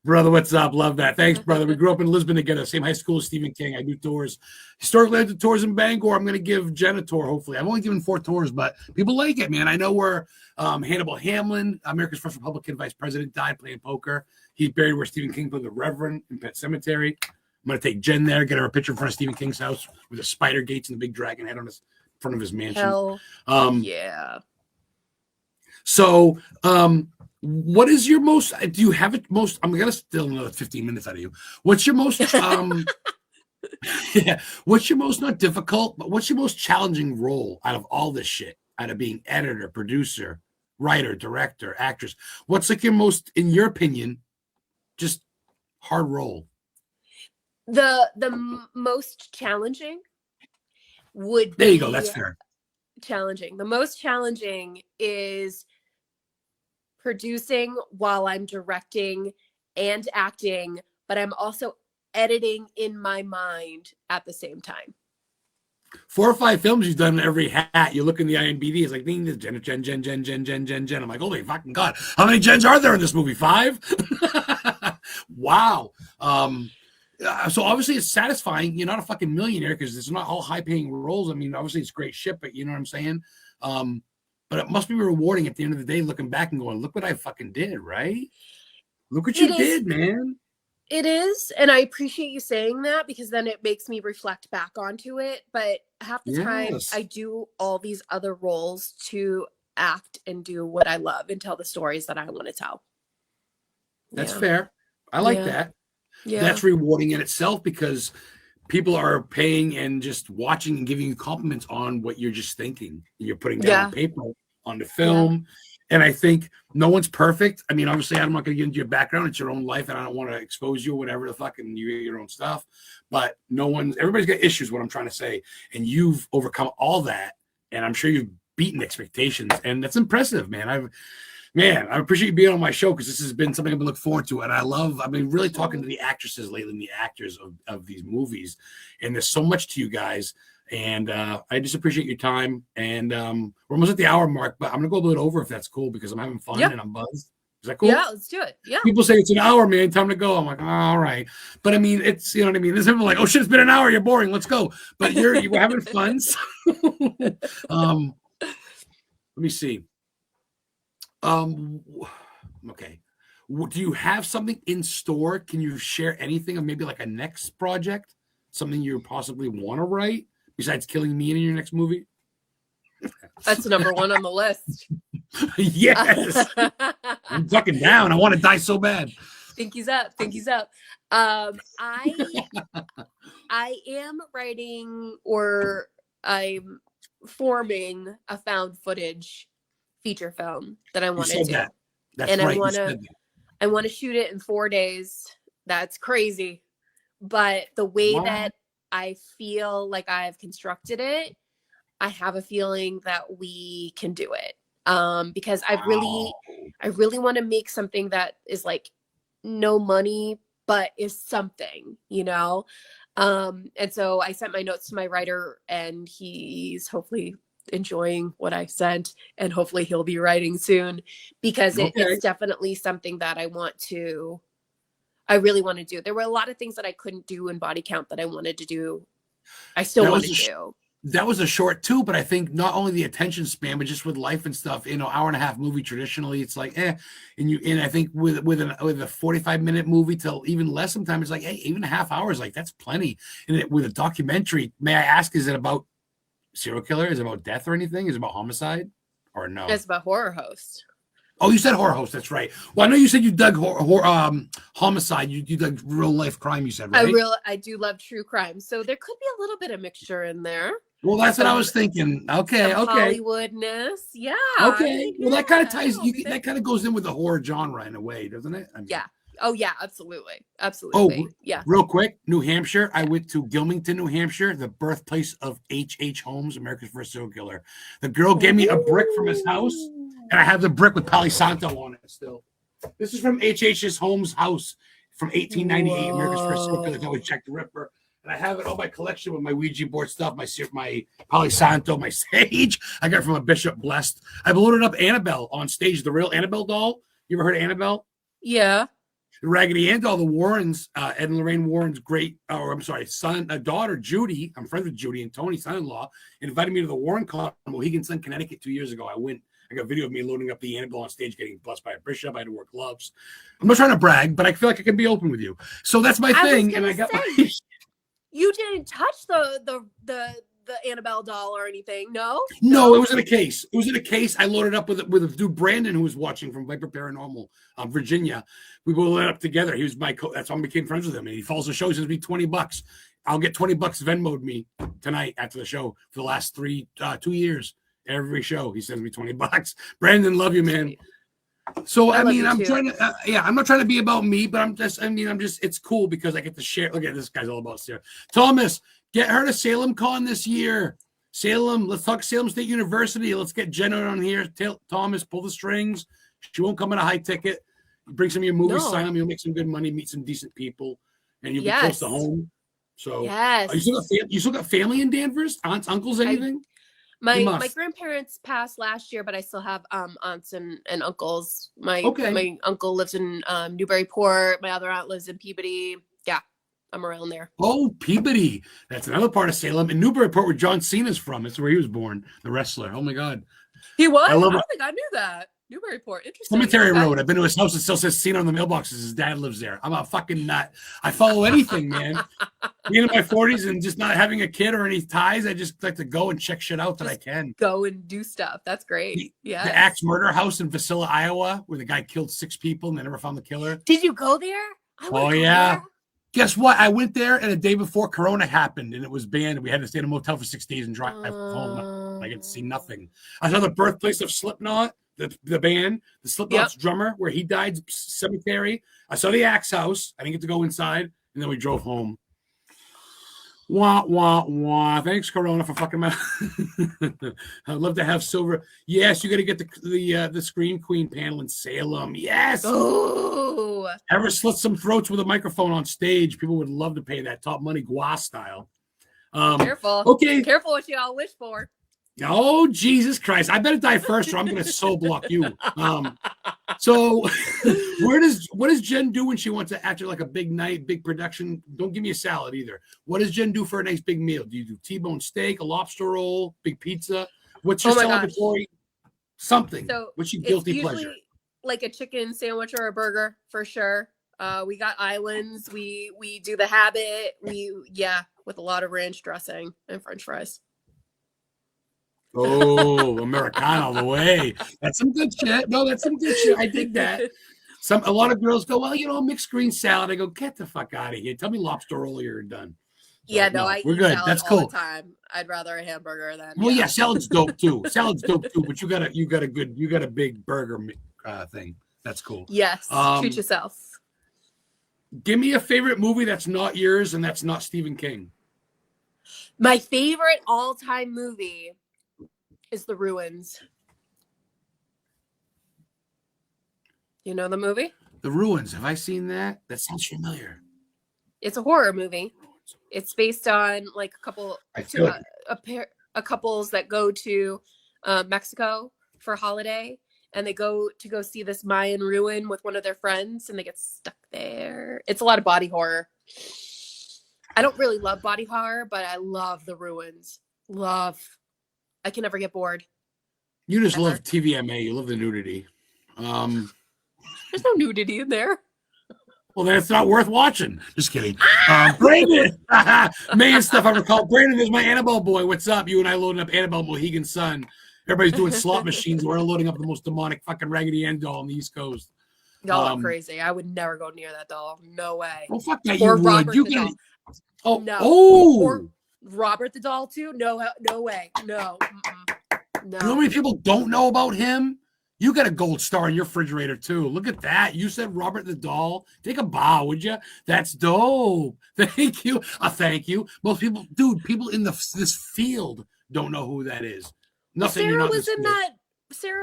Brother, what's up? Love that. Thanks, brother. We grew up in Lisbon together, same high school as Stephen King. I do tours. Historically, I do tours in Bangor. I'm going to give Jen a tour, hopefully. I've only given 4 tours, but people like it, man. I know where Hannibal Hamlin, America's first Republican vice president, died playing poker. He's buried where Stephen King played the Reverend in Pet Cemetery. I'm going to take Jen there, get her a picture in front of Stephen King's house with the spider gates and the big dragon head on his front of his mansion. Hell, yeah. So, what is your most? Do you have it most? I'm gonna steal another 15 minutes out of you. What's your most? Yeah. What's your most not difficult, but what's your most challenging role out of all this shit? Out of being editor, producer, writer, director, actress. What's like your most, in your opinion, just hard role? The most challenging would There you go. That's fair. Challenging. The most challenging is producing while I'm directing and acting, but I'm also editing in my mind at the same time. 4 or 5 films you've done in every hat. You look in the IMDb, it's like, ding, this Jen. I'm like, holy fucking God. How many Jens are there in this movie? 5? Wow. So obviously it's satisfying. You're not a fucking millionaire because it's not all high-paying roles. I mean, obviously it's great shit, but you know what I'm saying? But it must be rewarding at the end of the day, looking back and going, look what I fucking did, right? Look what you did, man. It is. And I appreciate you saying that because then it makes me reflect back onto it. But half the time I do all these other roles to act and do what I love and tell the stories that I want to tell. That's fair. I like that. Yeah. That's rewarding in itself because people are paying and just watching and giving you compliments on what you're just thinking. You're putting down on paper, on the film. And I think no one's perfect. I mean, obviously, I'm not going to get into your background. It's your own life, and I don't want to expose you or whatever the fuck, and you get your own stuff. But everybody's got issues, what I'm trying to say. And you've overcome all that and I'm sure you've beaten expectations, and that's impressive, man. I appreciate you being on my show because this has been something I've been looking forward to, and I've been really talking to the actresses lately and the actors of these movies, and there's so much to you guys, and I just appreciate your time, and we're almost at the hour mark, but I'm gonna go a little bit over if that's cool because I'm having fun and I'm buzzed. Is that cool? Yeah, let's do it. Yeah. People say it's an hour, man. Time to go. I'm like, oh, all right. But I mean, it's, you know what I mean? There's people like, oh shit, it's been an hour. You're boring. Let's go. But you were having fun. So, let me see. Okay. Do you have something in store? Can you share anything of maybe like a next project? Something you possibly want to write besides killing me in your next movie? That's number one on the list. Yes. I'm fucking down. I want to die so bad. Pinky's up. Pinky's up. I am writing, or I'm forming a found footage feature film that I want to do. That's and right. I want to shoot it in 4 days. That's crazy. But the way that I feel like I've constructed it, I have a feeling that we can do it. Because I really want to make something that is like no money, but is something, you know? And so I sent my notes to my writer, and he's hopefully enjoying what I sent, and hopefully he'll be writing soon, because it's definitely something that I really want to do. There were a lot of things that I couldn't do in Body Count that I wanted to do. I still want to do. That was a short too, but I think not only the attention span, but just with life and stuff, hour and a half movie, traditionally it's like, and I think with a 45-minute movie till even less, sometimes it's like, hey, even a half hour is like, that's plenty. And with a documentary, may I ask, is it about serial killer? Is it about death or anything? Is it about homicide or no? It's about horror host. Oh, you said horror host. That's right. Well, I know you said you dug homicide. You dug real life crime. You said, right? I do love true crime, so there could be a little bit of mixture in there. Well, that's what I was thinking. Okay. Hollywoodness, yeah. Okay. Well, that kind of ties. That kind of goes in with the horror genre in a way, doesn't it? I mean, yeah. Oh, yeah. Absolutely. Oh, yeah. Real quick, New Hampshire. I went to Gilmington, New Hampshire, the birthplace of H.H. Holmes, America's first serial killer. The girl gave me a brick from his house, and I have the brick with Palo Santo on it still. This is from H.H. Holmes' house from 1898, America's first serial killer. I always check the Ripper. And I have it all my collection with my Ouija board stuff, my Palo Santo, my sage. I got it from a Bishop Blessed. I've loaded up Annabelle on stage, the real Annabelle doll. You ever heard of Annabelle? Yeah. The Raggedy Ann doll, the Warrens, Ed and Lorraine Warren's daughter, Judy. I'm friends with Judy and Tony, son-in-law, invited me to the Warren Con in Mohegan Sun, Connecticut 2 years ago. I went. I got a video of me loading up the Annabelle on stage, getting blessed by a bishop. I had to wear gloves. I'm not trying to brag, but I feel like I can be open with you. So that's my thing. And I got my... You didn't touch the Annabelle doll or anything, no? No, it was in a case. It was in a case. I loaded up with a dude, Brandon, who was watching from Viper Paranormal, Virginia. We both lit up together. He was that's how I became friends with him. And he follows the show. He sends me $20. I'll get $20 Venmo'd me tonight after the show for the last 2 years. Every show he sends me $20. Brandon, love you, man. So I mean, I'm trying to, I'm not trying to be about me, but I'm just, it's cool because I get to share. Look at this guy's all about Sarah. Thomas, get her to Salem Con this year. Salem, let's talk Salem State University. Let's get Jenna on here. Thomas, pull the strings. She won't come at a high ticket. Bring some of your movies, sign them. You'll make some good money, meet some decent people, and you'll be close to home. So, you still got family in Danvers? Aunts, uncles, anything? My grandparents passed last year, but I still have aunts and uncles. My uncle lives in Newburyport. My other aunt lives in Peabody. Yeah, I'm around there. Oh, Peabody. That's another part of Salem. In Newburyport, where John Cena's from. That's where he was born, the wrestler. Oh, my God. He was? I don't think I knew that. Newburyport. Interesting. Cemetery Road. I've been to his house. It still says Cena on the mailboxes. His dad lives there. I'm a fucking nut. I follow anything, man. Being in my 40s and just not having a kid or any ties, I just like to go and check shit out that I can. Go and do stuff. That's great. The Axe Murder House in Vasilla, Iowa, where the guy killed 6 people and they never found the killer. Did you go there? Oh, yeah. There. Guess what? I went there, and the day before Corona happened, and it was banned. And we had to stay in a motel for 6 days and drive home. I get to see nothing. I saw the birthplace of Slipknot. The band, the Slipknot's drummer, where he died, cemetery. I saw the Axe House. I didn't get to go inside, and then we drove home. Wah, wah, wah. Thanks, Corona, for fucking my. I'd love to have silver. Yes, you got to get the Scream Queen panel in Salem. Yes. Oh, Ever slit some throats with a microphone on stage? People would love to pay that top money, Gua style. careful. Okay. Careful what you all wish for. Oh, Jesus Christ. I better die first or I'm going to soul block you. So what does Jen do when she wants to act like a big night, big production? Don't give me a salad either. What does Jen do for a nice big meal? Do you do T-bone steak, a lobster roll, big pizza? What's your celebratory something? So what's your guilty usually pleasure? like a chicken sandwich or a burger for sure. We got islands. We do the habit. With a lot of ranch dressing and French fries. Oh, Americano the way. That's some good shit. No, that's some good shit. I dig that. A lot of girls go, well, mixed green salad. I go, get the fuck out of here. Tell me lobster roll or you're done. So, I we're eat good. salad That's all cool. the time. I'd rather a hamburger than. Well, yeah, salad's dope too. Salad's dope too. But you got a big burger thing. That's cool. Yes, treat yourself. Give me a favorite movie that's not yours and that's not Stephen King. My favorite all-time movie is The Ruins. You know the movie? The Ruins. Have I seen that? That sounds familiar. It's a horror movie. It's based on like a couples that go to Mexico for a holiday, and they go see this Mayan ruin with one of their friends, and they get stuck there. It's a lot of body horror. I don't really love body horror, but I love The Ruins. I can never get bored. You just love TVMA. You love the nudity. There's no nudity in there. Well, then it's not worth watching. Just kidding. Brandon, May and stuff I recall. Brandon is my Annabelle boy. What's up? You and I loading up Annabelle Mohegan Sun. Everybody's doing slot machines. We're loading up the most demonic fucking Raggedy Ann doll on the East Coast. Y'all are crazy. I would never go near that doll. No way. Well, fuck that. Or You Robert would. You the can. doll. Oh, no. Oh. Or Robert the doll too? No way. No. No. You know how many people don't know about him? You got a gold star in your refrigerator too. Look at that. You said Robert the doll. Take a bow, would you? That's dope. Thank you. Thank you. Most people, people in this field don't know who that is. Nothing. Sarah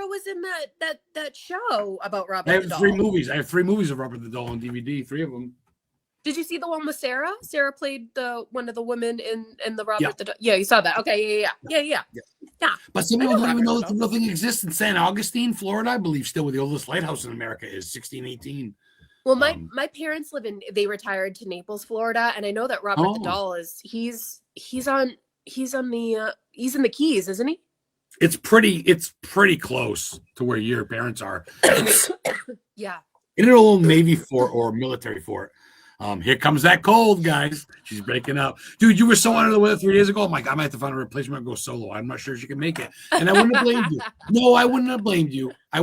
was in that show about Robert. I have the doll. 3 movies. I have 3 movies of Robert the doll on DVD. 3 of them. Did you see the one with Sarah? Sarah played one of the women in the Robert the doll. Yeah, you saw that. Okay, yeah. But some people don't even know that the real thing exists in San Augustine, Florida. I believe still where the oldest lighthouse in America is, 1618. Well, my parents they retired to Naples, Florida, and I know that Robert the doll he's in the Keys, isn't he? It's pretty close to where your parents are. Yeah. In an old Navy fort or military fort. Here comes that cold, guys. She's breaking up. Dude, you were so under the weather 3 days ago. I'm like, I might have to find a replacement and go solo. I'm not sure she can make it. And I wouldn't have blamed you. No, I wouldn't have blamed you. I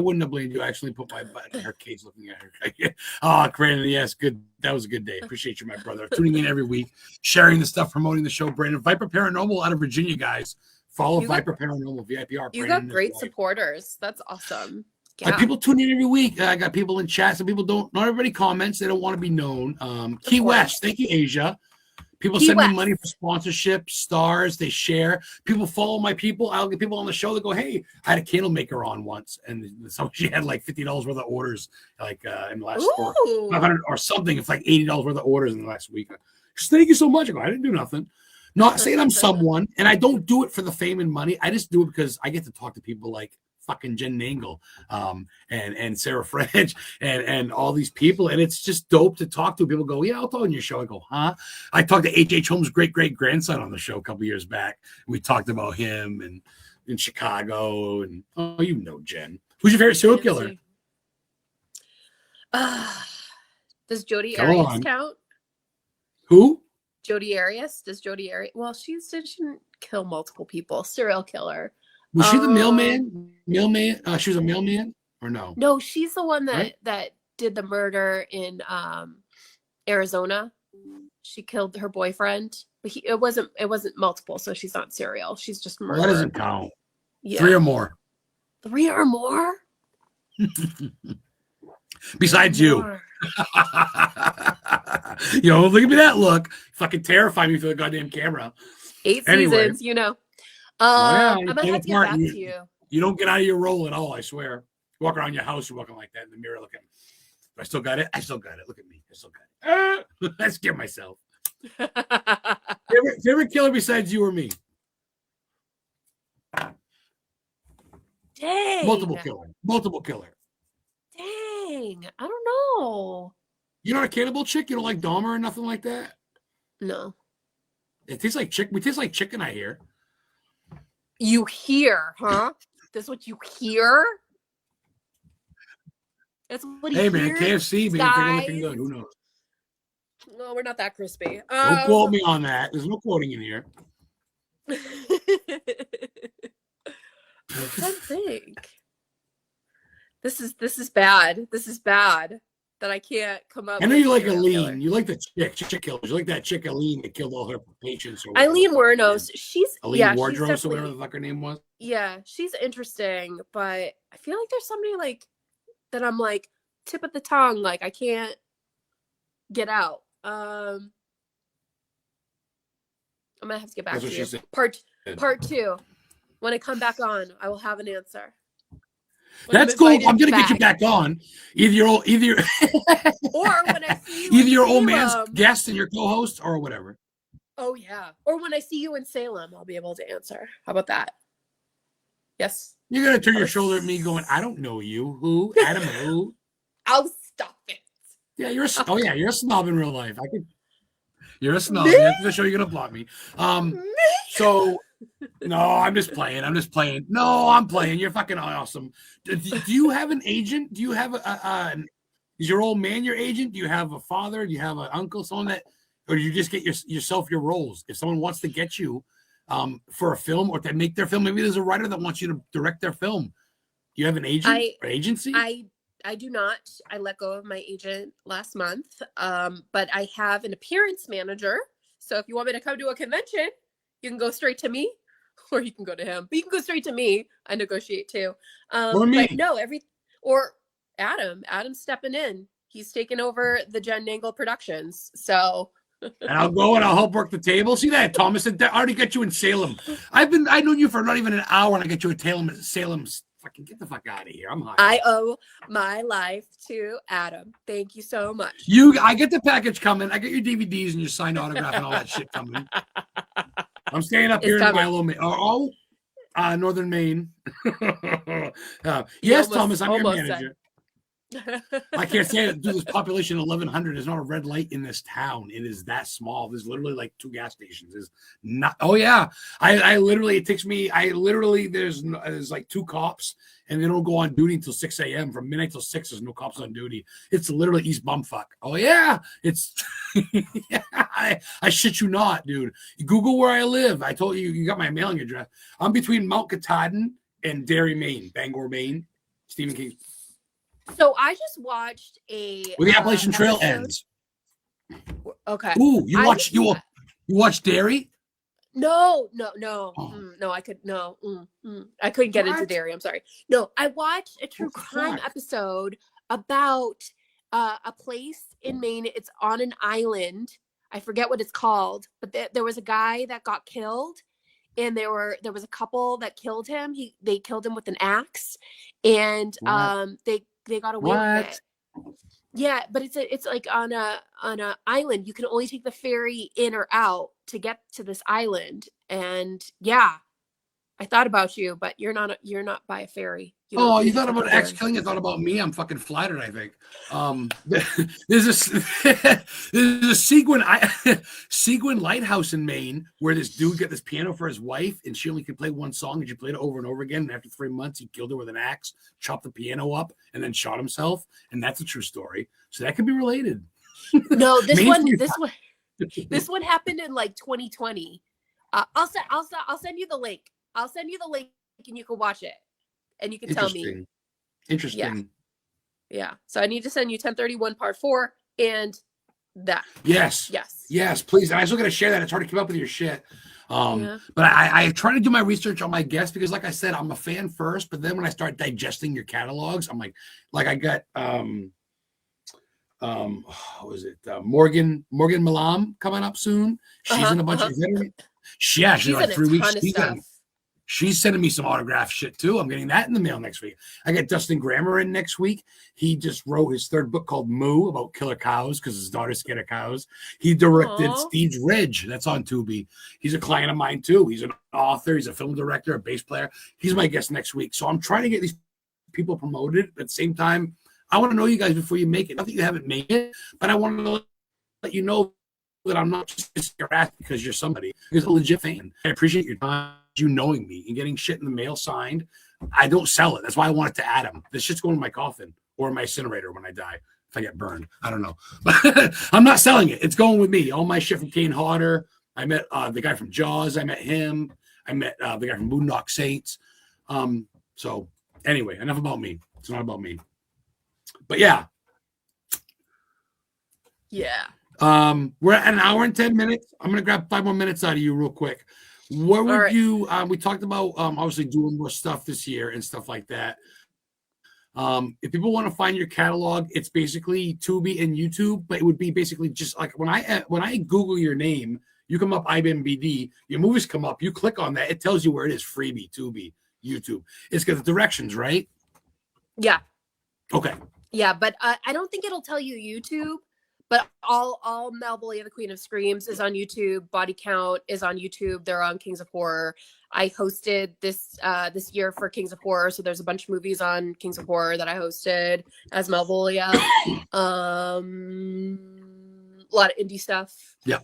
actually put my butt in her cage looking at her. Oh, Brandon, yes, good. That was a good day. Appreciate you, my brother. Tuning in every week, sharing the stuff, promoting the show. Brandon, Viper Paranormal out of Virginia, guys. Follow Viper Paranormal, VIPR. You got great supporters. That's awesome. Yeah. People tune in every week. I got people in chat. Some people don't. Not everybody comments. They don't want to be known. Key West. Thank you, Asia. People send me money for sponsorship, stars. They share. People follow my people. I'll get people on the show that go, "Hey, I had a candle maker on once, and she had like $50 worth of orders, like in the last 500 or something. It's like $80 worth of orders in the last week. Thank you so much. I go, I didn't do nothing. Not saying I'm someone, and I don't do it for the fame and money. I just do it because I get to talk to people like fucking Jen NANGLE, and Sarah French and all these people. And it's just dope to talk to. People go, yeah, I'll talk on your show. I go, huh? I talked to H.H. Holmes' great-great-grandson on the show a couple years back. We talked about him and in Chicago. And you know Jen. Who's your favorite serial killer? Does Jodi Arias count? Who? Jodi Arias? Does Jodi Arias? Well, she didn't kill multiple people. Serial killer. Was she the mailman? She was a mailman, or no? No, she's the one that did the murder in Arizona. She killed her boyfriend, but it wasn't multiple, so she's not serial. She's just murder. Well, that doesn't count. Yeah. 3 or more. 3 or more? Besides you. More. Look at me that look. Fucking terrify me for the goddamn camera. 8 Anyway. seasons, you know. Yeah, I'm gonna have to get back to you. You don't get out of your role at all, I swear. You walk around your house, you're walking like that in the mirror looking. I still got it. I still got it. Look at me. I still got it. I scared myself. favorite killer besides you or me? Dang. Multiple killer. Dang. I don't know. You're not a cannibal chick? You don't like Dahmer or nothing like that? No. It tastes like chicken. We taste like chicken, I hear. You hear, huh? That's what you hear? That's what he Hey, hears, man, KFC, man, if they're looking good. Who knows? No, we're not that crispy. Don't quote me on that. There's no quoting in here. I don't think. This is bad. This is bad that I can't come up. I know with you like serial Eileen. killer. You like the chick killers. You like that chick Eileen that killed all her patients. Or Eileen Wuornos. She's Eileen Wardrose, she's or definitely, whatever the fuck her name was. yeah, she's interesting, but I feel like there's somebody like that I'm like tip of the tongue, like I can't get out. I'm gonna have to get back That's to what you. she said. Part 2. When I come back on, I will have an answer. When That's I'm cool. invited I'm gonna get you back on. Either or when I see you either in your old man's Salem. guest and your co-host, or whatever. Oh yeah. Or when I see you in Salem, I'll be able to answer. How about that? Yes. You're gonna turn your shoulder at me, going, "I don't know you. Who? Adam? Who?" I'll stop it. Yeah, you're a snob in real life. You're a snob. That's the show you're gonna plot me. So no, I'm just playing. No, I'm playing. You're fucking awesome. Do you have an agent? Do you have is your old man your agent? Do you have a father? Do you have an uncle? Someone that, or do you just get yourself your roles? If someone wants to get you for a film or to make their film, maybe there's a writer that wants you to direct their film. Do you have an agent or agency? I do not. I let go of my agent last month. But I have an appearance manager. So if you want me to come to a convention, you can go straight to me, or you can go to him. But you can go straight to me. I negotiate too. Or me. But no, or Adam. Adam's stepping in. He's taking over the JENN NANGLE Productions. So and I'll go and I'll help work the table. See that, Thomas? I already got you in Salem. I've known you for not even an hour, and I get you at Salem. Fucking get the fuck out of here. I'm hot. I owe my life to Adam. Thank you so much. I get the package coming. I get your DVDs and your signed autograph and all that shit coming. I'm staying up here in Milo, Northern Maine. Yes, Thomas, I'm your manager. I can't say it. Dude, this population 1,100 is not a red light in this town. It is that small. There's literally like 2 gas stations. There's not. Oh yeah, I literally. It takes me. There's like 2 cops, and they don't go on duty until 6 a.m. From midnight till 6. There's no cops on duty. It's literally East Bumfuck. Oh yeah, it's. Yeah, I shit you not, dude. You Google where I live. I told you. You got my mailing address. I'm between Mount Katahdin and Derry, Maine, Bangor, Maine. Stephen King. So I just watched where the Appalachian Trail ends. Okay. Ooh, you watch Derry? No. Oh. No, I could I couldn't get into Derry. I'm sorry. No, I watched a true crime episode about a place in Maine. It's on an island. I forget what it's called, but there was a guy that got killed. And there was a couple that killed him. They killed him with an axe, and they got away with it. Yeah, but it's like on a island. You can only take the ferry in or out to get to this island. And yeah, I thought about you, but you're not by a ferry. You thought about X killing. You thought about me. I'm fucking flattered, I think. There's a Seguin Lighthouse in Maine where this dude got this piano for his wife, and she only could play one song, and she played it over and over again. And after 3 months, he killed her with an axe, chopped the piano up, and then shot himself. And that's a true story. So that could be related. No, this one happened in like 2020. I'll send you the link. I'll send you the link, and you can watch it. And you can tell me. Interesting. Yeah. So I need to send you 1031 part 4 and that. Yes, please. And I still got to share that. It's hard to keep up with your shit. But I try to do my research on my guests because, like I said, I'm a fan first. But then when I start digesting your catalogs, I'm like I got what was it? Morgan Malam coming up soon. She's in a bunch of she's like in 3 a weeks. ton of stuff. She's sending me some autograph shit too. I'm getting that in the mail next week. I got Dustin Grammer in next week. He just wrote his 3rd book called Moo about killer cows because his daughter's scared of cows. He directed Steve's Ridge. That's on Tubi. He's a client of mine too. He's an author. He's a film director, a bass player. He's my guest next week. So I'm trying to get these people promoted. At the same time, I want to know you guys before you make it. Not that you haven't made it, but I want to let you know that I'm not just your ass because you're somebody. Because I'm a legit fan. I appreciate your time, you knowing me, and getting shit in the mail signed. I don't sell it. That's why I want it to Adam. This shit's going in my coffin or my incinerator when I die. If I get burned, I don't know. But I'm not selling it. It's going with me. All my shit from Kane Hodder. I met the guy from Jaws. I met him. I met the guy from Boondock Saints. So anyway, enough about me. It's not about me. But yeah. We're at an hour and 10 minutes. I'm gonna grab 5 more minutes out of you real quick. What would you we talked about obviously doing more stuff this year and stuff like that. If people want to find your catalog, it's basically Tubi and YouTube, but it would be basically just like when I Google your name, you come up IBMBD, your movies come up, you click on that, it tells you where it is: Freebie, Tubi, YouTube. It's got the directions, right? Yeah. Okay. Yeah, but I don't think it'll tell you YouTube. But all Malvolia, the Queen of Screams, is on YouTube. Body Count is on YouTube. They're on Kings of Horror. I hosted this year for Kings of Horror, so there's a bunch of movies on Kings of Horror that I hosted as Malvolia. A lot of indie stuff. Yeah.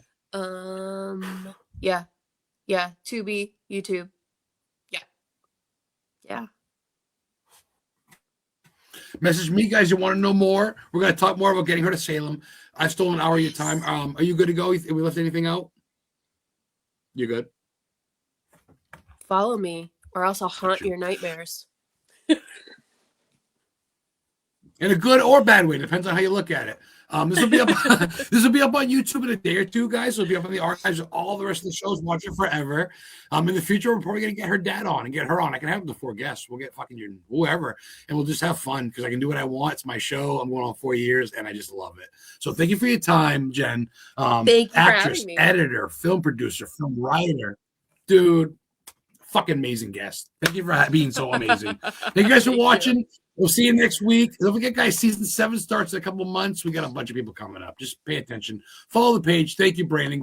Yeah. Tubi, YouTube. Yeah. Message me, guys. You want to know more? We're going to talk more about getting her to Salem. I've stolen an hour of your time. Are you good to go? If we left anything out? You good? Follow me, or else I'll haunt your nightmares. In a good or bad way, depends on how you look at it. This will be up. This will be up on YouTube in a day or two, guys. It'll be up in the archives of all the rest of the shows. Watch it forever. In the future, we're probably gonna get her dad on and get her on. I can have the 4 guests. We'll get fucking whoever, and we'll just have fun because I can do what I want. It's my show. I'm going on 4 years, and I just love it. So thank you for your time, Jen. Thank you for actress, having me. editor, film producer, film writer, dude. Fucking amazing guest. Thank you for being so amazing. Thank you guys for watching. We'll see you next week. Don't forget, guys, season 7 starts in a couple months. We got a bunch of people coming up. Just pay attention. Follow the page. Thank you, Brandon.